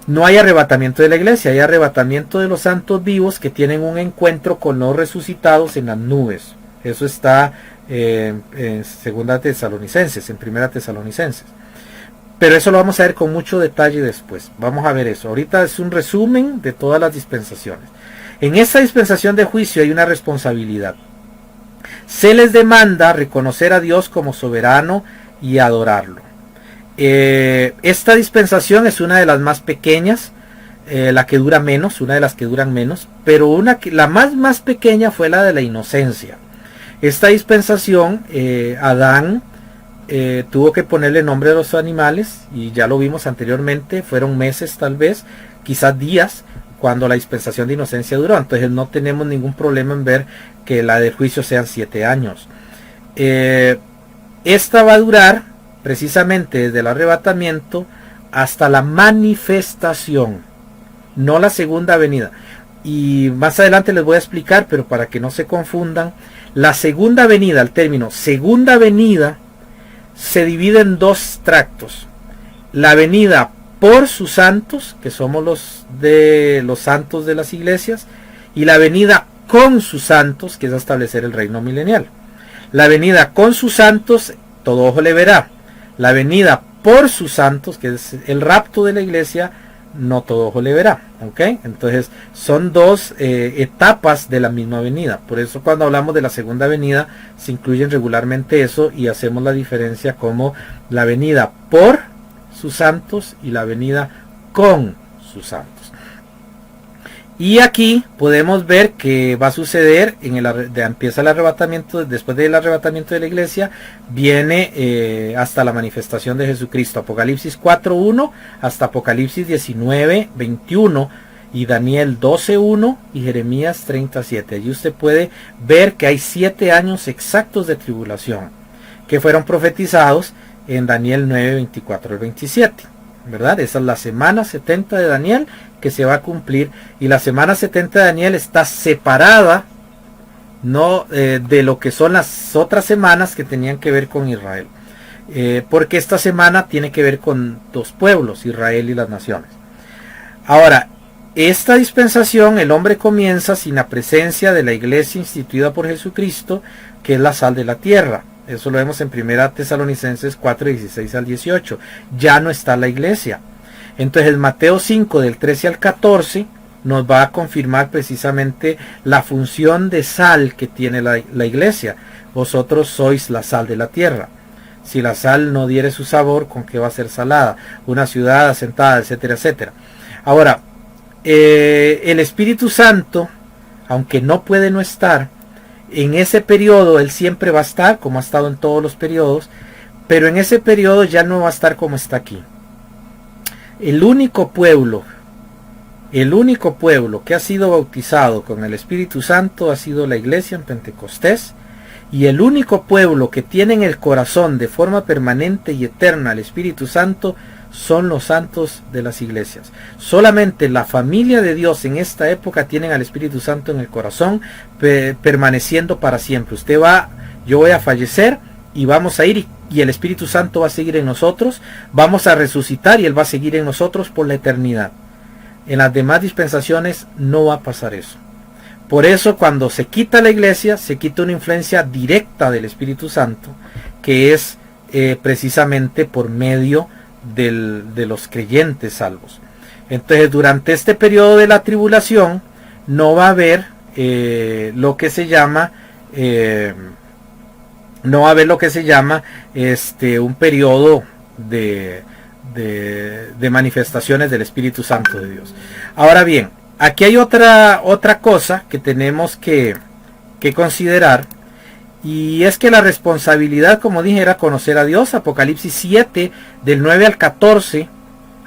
No hay arrebatamiento de la iglesia, hay arrebatamiento de los santos vivos que tienen un encuentro con los resucitados en las nubes. Eso está en Segunda Tesalonicenses, en Primera Tesalonicenses. Pero eso lo vamos a ver con mucho detalle después. Vamos a ver eso. Ahorita es un resumen de todas las dispensaciones. En esta dispensación de juicio hay una responsabilidad. Se les demanda reconocer a Dios como soberano y adorarlo. Esta dispensación es una de las más pequeñas, la que dura menos, una de las que duran menos, pero la más pequeña fue la de la inocencia. Esta dispensación, Adán tuvo que ponerle nombre a los animales, y ya lo vimos anteriormente, fueron meses tal vez, quizás días, cuando la dispensación de inocencia duró. Entonces no tenemos ningún problema en ver que la del juicio sean 7 años. Esta va a durar precisamente desde el arrebatamiento hasta la manifestación, no la segunda venida. Y más adelante les voy a explicar, pero para que no se confundan, la segunda venida, el término segunda venida, se divide en dos tractos. La venida por sus santos, que somos los santos de las iglesias, y la venida con sus santos, que es establecer el reino milenial. La venida con sus santos, todo ojo le verá. La venida por sus santos, que es el rapto de la iglesia, no todo ojo le verá. ¿Ok? Entonces son dos etapas de la misma venida. Por eso cuando hablamos de la segunda venida se incluyen regularmente eso y hacemos la diferencia como la venida por sus santos y la venida con sus santos. Y aquí podemos ver que va a suceder, empieza el arrebatamiento, después del arrebatamiento de la iglesia, viene hasta la manifestación de Jesucristo, Apocalipsis 4.1 hasta Apocalipsis 19.21 y Daniel 12.1 y Jeremías 30.7. Allí usted puede ver que hay 7 años exactos de tribulación, que fueron profetizados en Daniel 9.24 al 27. ¿Verdad? Esa es la semana 70 de Daniel que se va a cumplir, y la semana 70 de Daniel está separada de lo que son las otras semanas que tenían que ver con Israel, porque esta semana tiene que ver con dos pueblos, Israel y las naciones. Ahora, esta dispensación, el hombre comienza sin la presencia de la iglesia instituida por Jesucristo, que es la sal de la tierra. Eso lo vemos en 1 Tesalonicenses 4, 16 al 18. Ya no está la iglesia. Entonces Mateo 5, del 13 al 14, nos va a confirmar precisamente la función de sal que tiene la iglesia. Vosotros sois la sal de la tierra. Si la sal no diere su sabor, ¿con qué va a ser salada? Una ciudad asentada, etcétera, etcétera. Ahora, el Espíritu Santo, aunque no puede no estar, en ese periodo él siempre va a estar, como ha estado en todos los periodos, pero en ese periodo ya no va a estar como está aquí. El único pueblo que ha sido bautizado con el Espíritu Santo ha sido la iglesia en Pentecostés, y el único pueblo que tiene en el corazón de forma permanente y eterna el Espíritu Santo son los santos de las iglesias. Solamente la familia de Dios en esta época tienen al Espíritu Santo en el corazón, permaneciendo para siempre. Yo voy a fallecer y vamos a ir y el Espíritu Santo va a seguir en nosotros, vamos a resucitar y Él va a seguir en nosotros por la eternidad. En las demás dispensaciones no va a pasar eso. Por eso cuando se quita la iglesia, se quita una influencia directa del Espíritu Santo, que es precisamente por medio de los creyentes salvos. Entonces durante este periodo de la tribulación no va a haber lo que se llama un periodo de manifestaciones del Espíritu Santo de Dios. Ahora bien, aquí hay otra cosa que tenemos que considerar, y es que la responsabilidad, como dije, era conocer a Dios. Apocalipsis 7 del 9 al 14,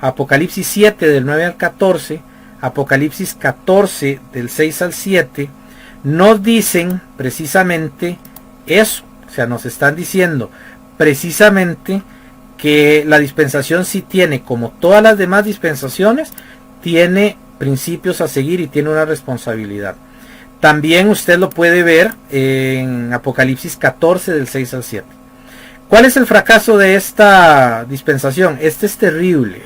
Apocalipsis 7 del 9 al 14, Apocalipsis 14 del 6 al 7, nos dicen precisamente eso. O sea, nos están diciendo precisamente que la dispensación sí tiene, como todas las demás dispensaciones, tiene principios a seguir y tiene una responsabilidad. También usted lo puede ver en Apocalipsis 14 del 6 al 7. ¿Cuál es el fracaso de esta dispensación? Este es terrible,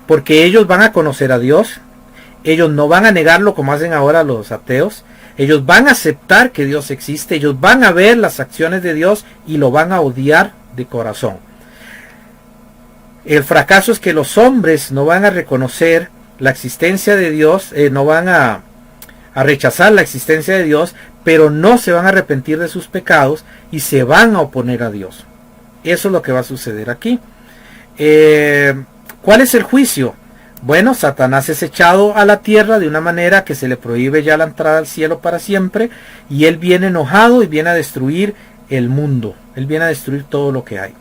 porque ellos van a conocer a Dios, ellos no van a negarlo como hacen ahora los ateos, ellos van a aceptar que Dios existe, ellos van a ver las acciones de Dios y lo van a odiar de corazón. El fracaso es que los hombres no van a reconocer la existencia de Dios, no van a rechazar la existencia de Dios, pero no se van a arrepentir de sus pecados y se van a oponer a Dios. Eso es lo que va a suceder aquí. ¿Cuál es el juicio? Bueno, Satanás es echado a la tierra de una manera que se le prohíbe ya la entrada al cielo para siempre, y él viene enojado y viene a destruir el mundo. Él viene a destruir todo lo que hay.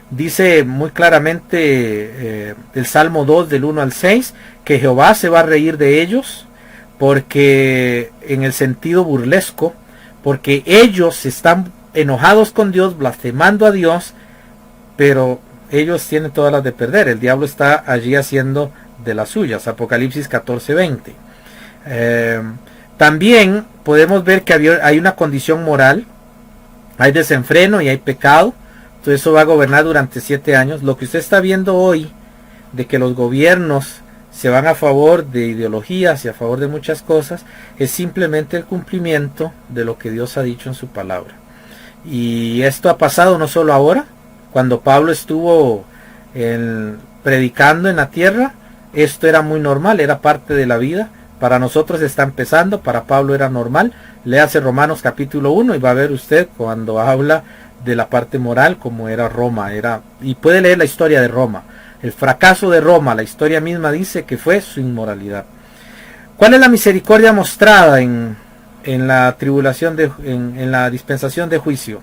Dice muy claramente el Salmo 2 del 1 al 6 que Jehová se va a reír de ellos, porque en el sentido burlesco, porque ellos están enojados con Dios, blasfemando a Dios, pero ellos tienen todas las de perder. El diablo está allí haciendo de las suyas. Apocalipsis 14:20. También podemos ver que hay una condición moral, hay desenfreno y hay pecado. Todo eso va a gobernar durante 7 años. Lo que usted está viendo hoy, de que los gobiernos se van a favor de ideologías y a favor de muchas cosas, es simplemente el cumplimiento de lo que Dios ha dicho en su palabra. Y esto ha pasado no solo ahora, cuando Pablo estuvo predicando en la tierra, esto era muy normal, era parte de la vida. Para nosotros está empezando, para Pablo era normal. Léase Romanos capítulo 1 y va a ver usted cuando habla de la parte moral como era Roma. Y puede leer la historia de Roma. El fracaso de Roma, la historia misma dice que fue su inmoralidad. ¿Cuál es la misericordia mostrada en la tribulación, en la dispensación de juicio?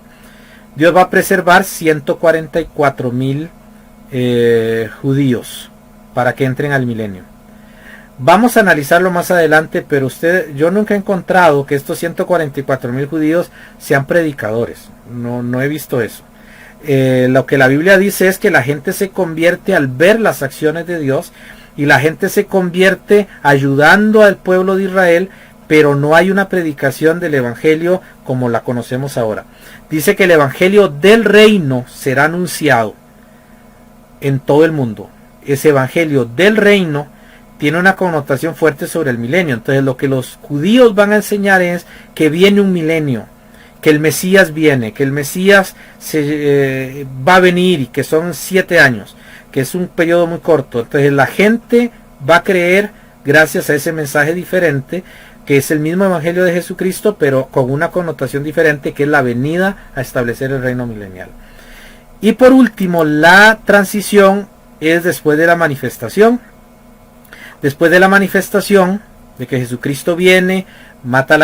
Dios va a preservar 144,000 judíos para que entren al milenio. Vamos a analizarlo más adelante, pero yo nunca he encontrado que estos 144,000 judíos sean predicadores. No he visto eso. Lo que la Biblia dice es que la gente se convierte al ver las acciones de Dios, y la gente se convierte ayudando al pueblo de Israel, pero no hay una predicación del evangelio como la conocemos ahora. Dice que el evangelio del reino será anunciado en todo el mundo. Ese evangelio del reino tiene una connotación fuerte sobre el milenio. Entonces lo que los judíos van a enseñar es que viene un milenio, que el Mesías viene, que el Mesías va a venir y que son 7 años, que es un periodo muy corto. Entonces la gente va a creer gracias a ese mensaje diferente, que es el mismo evangelio de Jesucristo, pero con una connotación diferente, que es la venida a establecer el reino milenial. Y por último, la transición es después de la manifestación. Después de la manifestación, de que Jesucristo viene, mata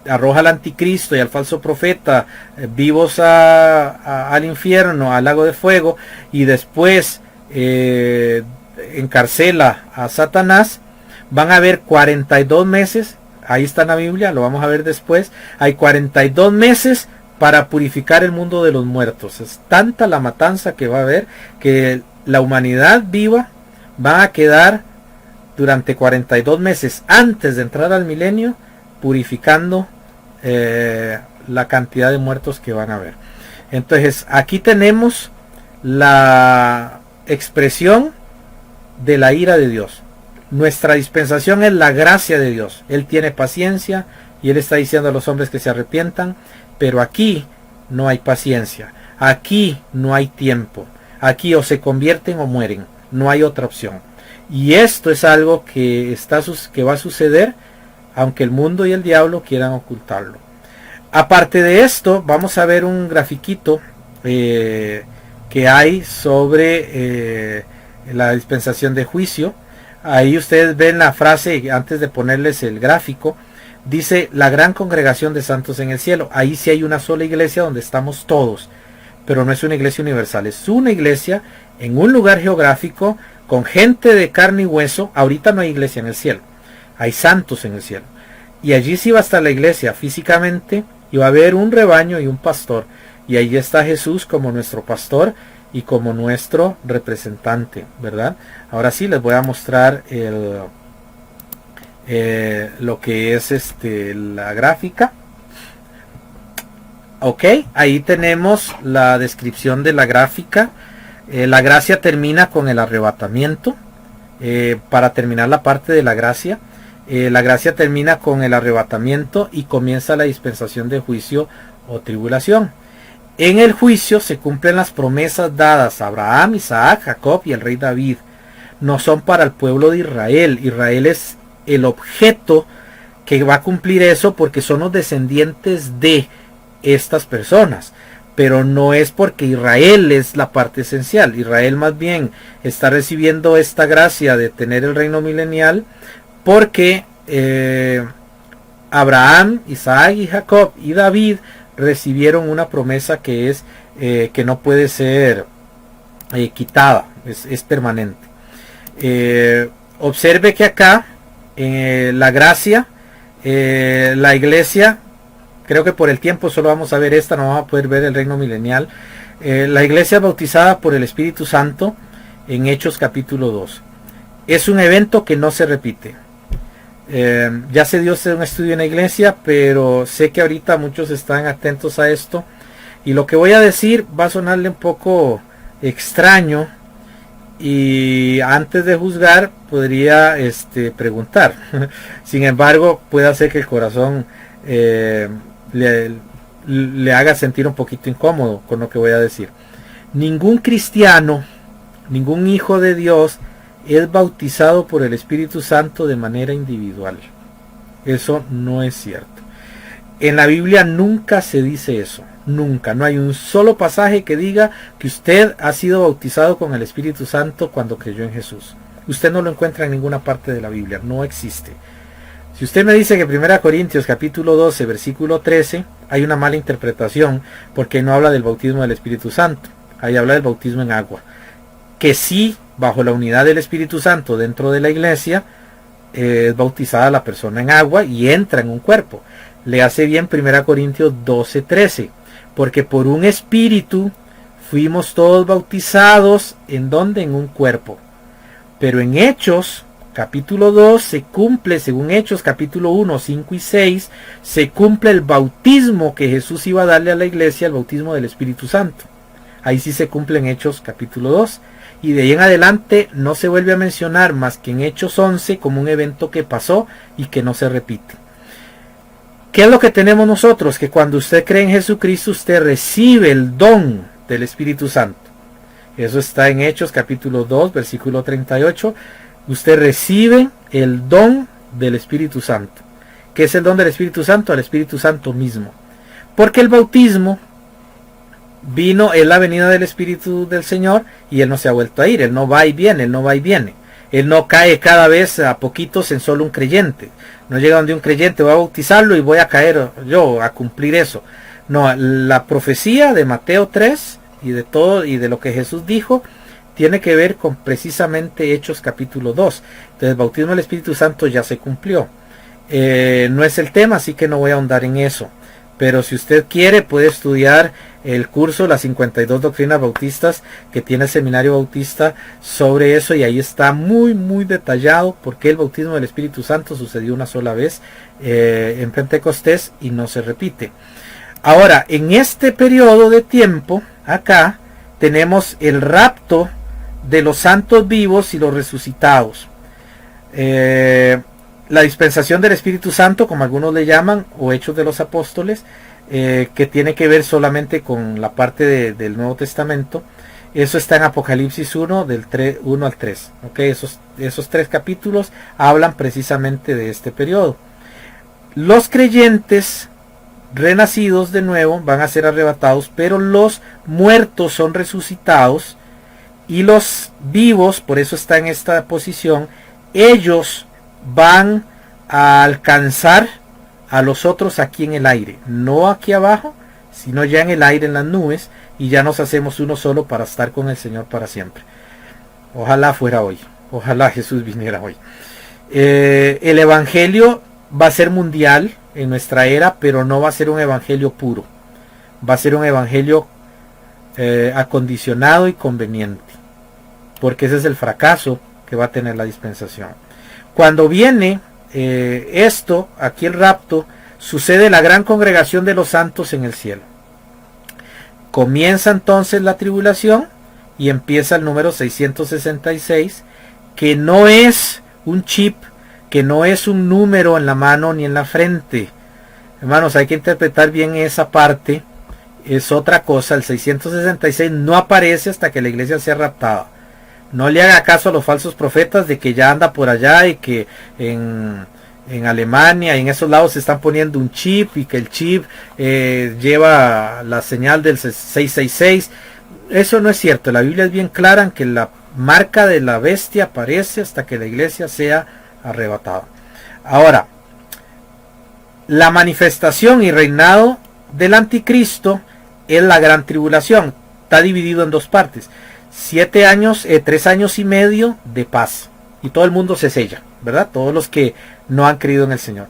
arroja al anticristo y al falso profeta vivos al infierno, al lago de fuego, y después encarcela a Satanás, van a haber 42 meses, ahí está en la Biblia, lo vamos a ver después, hay 42 meses para purificar el mundo de los muertos. Es tanta la matanza que va a haber, que la humanidad viva va a quedar durante 42 meses antes de entrar al milenio, purificando la cantidad de muertos que van a haber. Entonces aquí tenemos la expresión de la ira de Dios. Nuestra dispensación es la gracia de Dios. Él tiene paciencia y Él está diciendo a los hombres que se arrepientan, pero aquí no hay paciencia, aquí no hay tiempo, aquí o se convierten o mueren, no hay otra opción. Y esto es algo que va a suceder, aunque el mundo y el diablo quieran ocultarlo. Aparte de esto, vamos a ver un grafiquito que hay sobre la dispensación de juicio. Ahí ustedes ven la frase, antes de ponerles el gráfico, dice la gran congregación de santos en el cielo. Ahí sí hay una sola iglesia donde estamos todos, pero no es una iglesia universal, es una iglesia en un lugar geográfico, con gente de carne y hueso. Ahorita no hay iglesia en el cielo, hay santos en el cielo, y allí sí va a estar la iglesia físicamente, y va a haber un rebaño y un pastor, y allí está Jesús como nuestro pastor y como nuestro representante, ¿verdad? Ahora sí les voy a mostrar lo que es la gráfica. Ok, ahí tenemos la descripción de la gráfica. La gracia termina con el arrebatamiento. Para terminar la parte de la gracia termina con el arrebatamiento y comienza la dispensación de juicio o tribulación. En el juicio se cumplen las promesas dadas a Abraham, Isaac, Jacob y el rey David. No son para el pueblo de Israel. Israel es el objeto que va a cumplir eso, porque son los descendientes de estas personas, pero no es porque Israel es la parte esencial. Israel más bien está recibiendo esta gracia de tener el reino milenial porque Abraham, Isaac y Jacob y David recibieron una promesa que es que no puede ser quitada, es permanente. Observe que acá la gracia, la iglesia, creo que por el tiempo solo vamos a ver esta, no vamos a poder ver el reino milenial. La iglesia bautizada por el Espíritu Santo en Hechos capítulo 2. Es un evento que no se repite. Ya se dio un estudio en la iglesia, pero sé que ahorita muchos están atentos a esto. Y lo que voy a decir va a sonarle un poco extraño. Y antes de juzgar podría preguntar. Sin embargo, puede hacer que el corazón le haga sentir un poquito incómodo con lo que voy a decir. Ningún cristiano, ningún hijo de Dios es bautizado por el Espíritu Santo de manera individual. Eso no es cierto. En la Biblia nunca se dice eso. Nunca. No hay un solo pasaje que diga que usted ha sido bautizado con el Espíritu Santo cuando creyó en Jesús. Usted no lo encuentra en ninguna parte de la Biblia. No existe. Si usted me dice que 1 Corintios capítulo 12 versículo 13 hay una mala interpretación, porque no habla del bautismo del Espíritu Santo. Ahí habla del bautismo en agua. Que sí, bajo la unidad del Espíritu Santo dentro de la iglesia, es bautizada la persona en agua y entra en un cuerpo. Le hace bien 1 Corintios 12, 13. Porque por un espíritu fuimos todos bautizados, ¿en dónde? En un cuerpo. Pero en Hechos capítulo 2 se cumple, según Hechos capítulo 1, 5 y 6, se cumple el bautismo que Jesús iba a darle a la iglesia, el bautismo del Espíritu Santo. Ahí sí se cumple en Hechos capítulo 2. Y de ahí en adelante no se vuelve a mencionar más que en Hechos 11 como un evento que pasó y que no se repite. ¿Qué es lo que tenemos nosotros? Que cuando usted cree en Jesucristo, usted recibe el don del Espíritu Santo. Eso está en Hechos capítulo 2, versículo 38. Usted recibe el don del Espíritu Santo. ¿Qué es el don del Espíritu Santo? El Espíritu Santo mismo. Porque el bautismo es la venida del Espíritu del Señor y Él no se ha vuelto a ir. Él no va y viene, Él no va y viene. Él no cae cada vez a poquitos en solo un creyente. No llega donde un creyente, voy a bautizarlo y voy a caer yo a cumplir eso. No, la profecía de Mateo 3 y de todo y de lo que Jesús dijo tiene que ver con precisamente Hechos capítulo 2. Entonces el bautismo del Espíritu Santo ya se cumplió. No es el tema, así que no voy a ahondar en eso. Pero si usted quiere puede estudiar el curso Las 52 Doctrinas Bautistas que tiene el Seminario Bautista sobre eso, y ahí está muy detallado por qué el bautismo del Espíritu Santo sucedió una sola vez en Pentecostés y no se repite. Ahora, en este periodo de tiempo, acá tenemos el rapto de los santos vivos y los resucitados. La dispensación del Espíritu Santo, como algunos le llaman, o Hechos de los Apóstoles, que tiene que ver solamente con la parte del Nuevo Testamento. Eso está en Apocalipsis 1, del 1 al 3. ¿Okay? Esos 3 capítulos hablan precisamente de este periodo. Los creyentes renacidos de nuevo van a ser arrebatados, pero los muertos son resucitados, y los vivos, por eso está en esta posición, ellos van a alcanzar a los otros aquí en el aire, no aquí abajo, sino ya en el aire, en las nubes, y ya nos hacemos uno solo para estar con el Señor para siempre. Ojalá fuera hoy, ojalá Jesús viniera hoy. El evangelio va a ser mundial en nuestra era, pero no va a ser un evangelio puro, va a ser un evangelio acondicionado y conveniente, porque ese es el fracaso que va a tener la dispensación. Cuando viene esto, aquí el rapto, sucede la gran congregación de los santos en el cielo. Comienza entonces la tribulación y empieza el número 666, que no es un chip, que no es un número en la mano ni en la frente. Hermanos, hay que interpretar bien esa parte, es otra cosa. El 666 no aparece hasta que la iglesia sea raptada. No le haga caso a los falsos profetas de que ya anda por allá y que en Alemania y en esos lados se están poniendo un chip y que el chip lleva la señal del 666. Eso no es cierto. La Biblia es bien clara en que la marca de la bestia aparece hasta que la iglesia sea arrebatada. Ahora, la manifestación y reinado del anticristo es la gran tribulación. Está dividido en 2 partes. 7 años, 3 años y medio de paz, y todo el mundo se sella, ¿verdad? Todos los que no han creído en el Señor.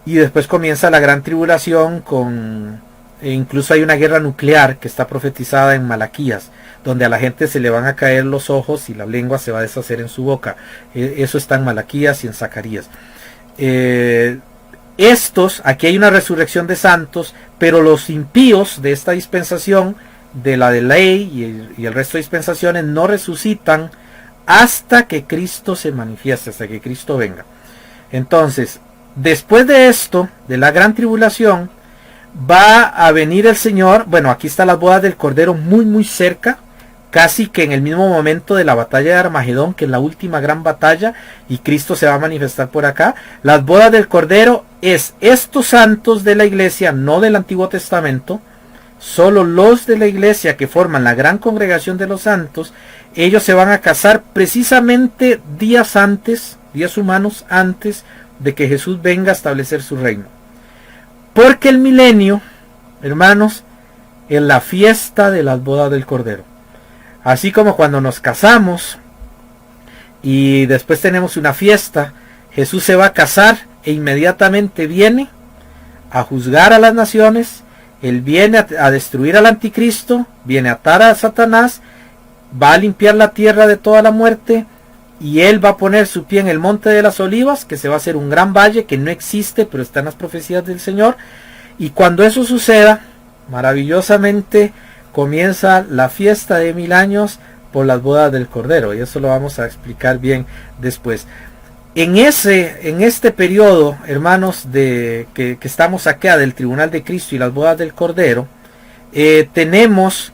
Y después comienza la gran tribulación incluso hay una guerra nuclear que está profetizada en Malaquías, donde a la gente se le van a caer los ojos y la lengua se va a deshacer en su boca. Eso está en Malaquías y en Zacarías. Aquí hay una resurrección de santos, pero los impíos de esta dispensación, de la de ley y el resto de dispensaciones, no resucitan hasta que Cristo se manifieste, hasta que Cristo venga. Entonces, después de esto, de la gran tribulación, va a venir el Señor. Bueno, aquí está las bodas del Cordero muy cerca, casi que en el mismo momento de la batalla de Armagedón, que es la última gran batalla, y Cristo se va a manifestar por acá. Las bodas del Cordero es estos santos de la iglesia, no del Antiguo Testamento, solo los de la iglesia que forman la gran congregación de los santos. Ellos se van a casar precisamente días antes, días humanos antes de que Jesús venga a establecer su reino. Porque el milenio, hermanos, es la fiesta de las bodas del Cordero. Así como cuando nos casamos y después tenemos una fiesta, Jesús se va a casar e inmediatamente viene a juzgar a las naciones. Él viene a destruir al anticristo, viene a atar a Satanás, va a limpiar la tierra de toda la muerte, y él va a poner su pie en el monte de las olivas, que se va a hacer un gran valle que no existe, pero está en las profecías del Señor. Y cuando eso suceda, maravillosamente comienza la fiesta de 1000 años por las bodas del Cordero, y eso lo vamos a explicar bien después. En este periodo, hermanos, que estamos acá del tribunal de Cristo y las bodas del Cordero, tenemos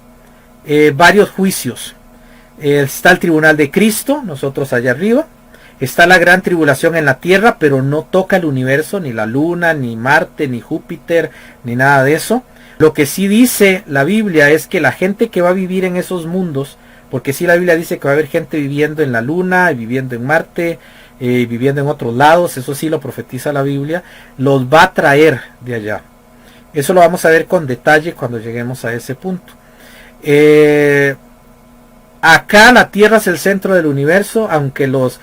varios juicios. Está el tribunal de Cristo, nosotros allá arriba. Está la gran tribulación en la tierra, pero no toca el universo, ni la luna, ni Marte, ni Júpiter, ni nada de eso. Lo que sí dice la Biblia es que la gente que va a vivir en esos mundos, porque sí la Biblia dice que va a haber gente viviendo en la luna, viviendo en Marte, viviendo en otros lados, eso sí lo profetiza la Biblia, los va a traer de allá. Eso lo vamos a ver con detalle cuando lleguemos a ese punto. Acá la Tierra es el centro del universo, aunque los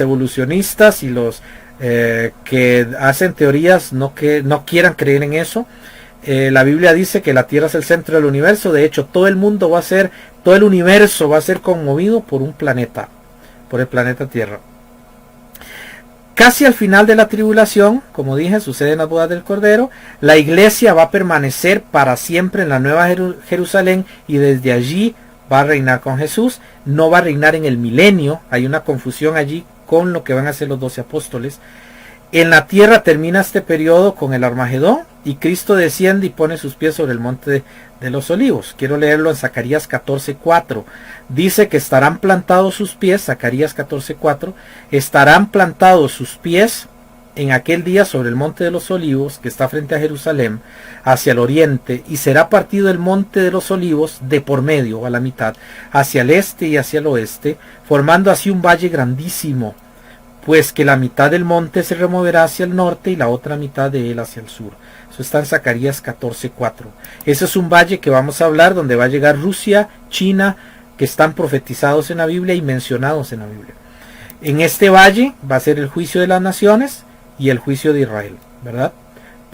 evolucionistas y los que hacen teorías no quieran creer en eso. La Biblia dice que la Tierra es el centro del universo. De hecho, todo el universo va a ser conmovido por un planeta, por el planeta Tierra. Casi al final de la tribulación, como dije, suceden las bodas del Cordero. La iglesia va a permanecer para siempre en la Nueva Jerusalén, y desde allí va a reinar con Jesús. No va a reinar en el milenio. Hay una confusión allí con lo que van a hacer los 12 apóstoles. En la tierra termina este periodo con el Armagedón, y Cristo desciende y pone sus pies sobre el monte de los olivos. Quiero leerlo en Zacarías 14:4. Dice que estarán plantados sus pies, Zacarías 14:4, estarán plantados sus pies en aquel día sobre el monte de los olivos, que está frente a Jerusalén, hacia el oriente, y será partido el monte de los olivos de por medio, a la mitad, hacia el este y hacia el oeste, formando así un valle grandísimo, pues que la mitad del monte se removerá hacia el norte y la otra mitad de él hacia el sur. Eso está en Zacarías 14:4. Ese es un valle que vamos a hablar, donde va a llegar Rusia, China, que están profetizados en la Biblia y mencionados en la Biblia. En este valle va a ser el juicio de las naciones y el juicio de Israel, ¿verdad?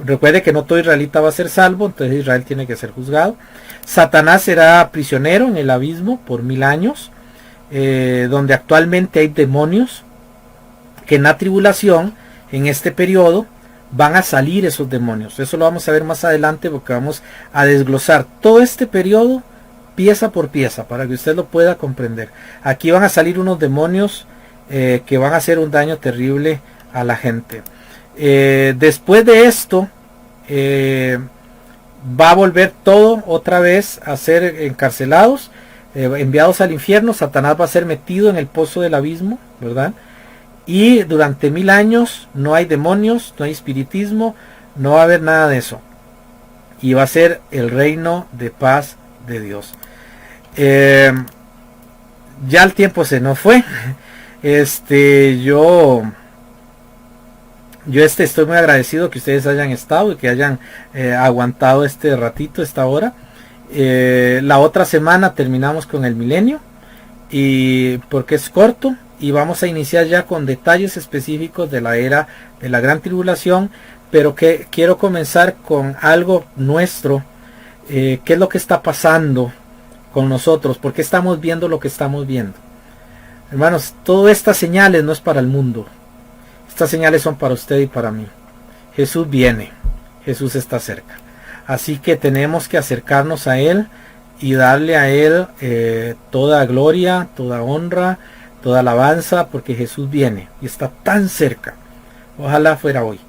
Recuerde que no todo israelita va a ser salvo, entonces Israel tiene que ser juzgado. Satanás será prisionero en el abismo por 1000 años, donde actualmente hay demonios, que en la tribulación, en este periodo, van a salir esos demonios. Eso lo vamos a ver más adelante, porque vamos a desglosar todo este periodo pieza por pieza, para que usted lo pueda comprender. Aquí van a salir unos demonios que van a hacer un daño terrible a la gente. Después de esto, va a volver todo otra vez a ser encarcelados, enviados al infierno. Satanás va a ser metido en el pozo del abismo, ¿verdad? Y durante 1000 años no hay demonios, no hay espiritismo, no va a haber nada de eso. Y va a ser el reino de paz de Dios. Ya el tiempo se nos fue. Yo estoy muy agradecido que ustedes hayan estado y que hayan aguantado este ratito, esta hora. La otra semana terminamos con el milenio, y porque es corto, y vamos a iniciar ya con detalles específicos de la era de la gran tribulación, pero que quiero comenzar con algo nuestro. ¿Qué es lo que está pasando con nosotros? ¿Por qué estamos viendo lo que estamos viendo? Hermanos, todas estas señales no es para el mundo. Estas señales son para usted y para mí. Jesús viene, Jesús está cerca. Así que tenemos que acercarnos a Él y darle a Él toda gloria, toda honra, toda alabanza, porque Jesús viene y está tan cerca. Ojalá fuera hoy,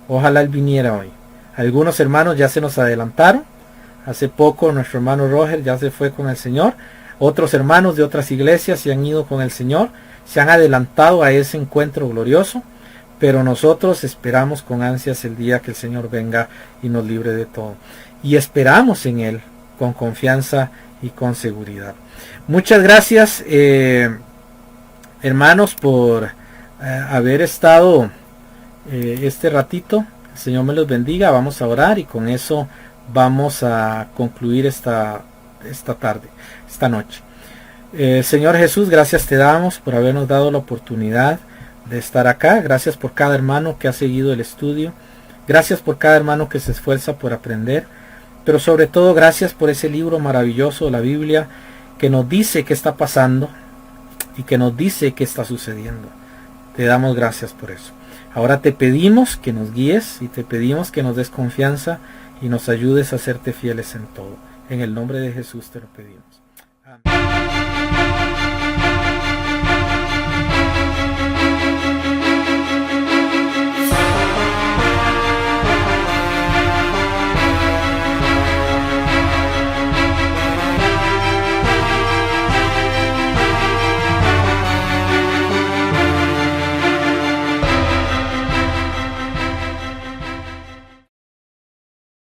ojalá Él viniera hoy. Algunos hermanos ya se nos adelantaron. Hace poco nuestro hermano Roger ya se fue con el Señor. Otros hermanos de otras iglesias se han ido con el Señor, se han adelantado a ese encuentro glorioso, pero nosotros esperamos con ansias el día que el Señor venga y nos libre de todo. Y esperamos en Él con confianza y con seguridad. Muchas gracias, hermanos, por haber estado este ratito. El Señor me los bendiga. Vamos a orar y con eso vamos a concluir esta tarde, esta noche. Señor Jesús, gracias te damos por habernos dado la oportunidad de estar acá. Gracias por cada hermano que ha seguido el estudio. Gracias por cada hermano que se esfuerza por aprender. Pero sobre todo gracias por ese libro maravilloso, la Biblia, que nos dice qué está pasando y que nos dice qué está sucediendo. Te damos gracias por eso. Ahora te pedimos que nos guíes y te pedimos que nos des confianza y nos ayudes a serte fieles en todo. En el nombre de Jesús te lo pedimos.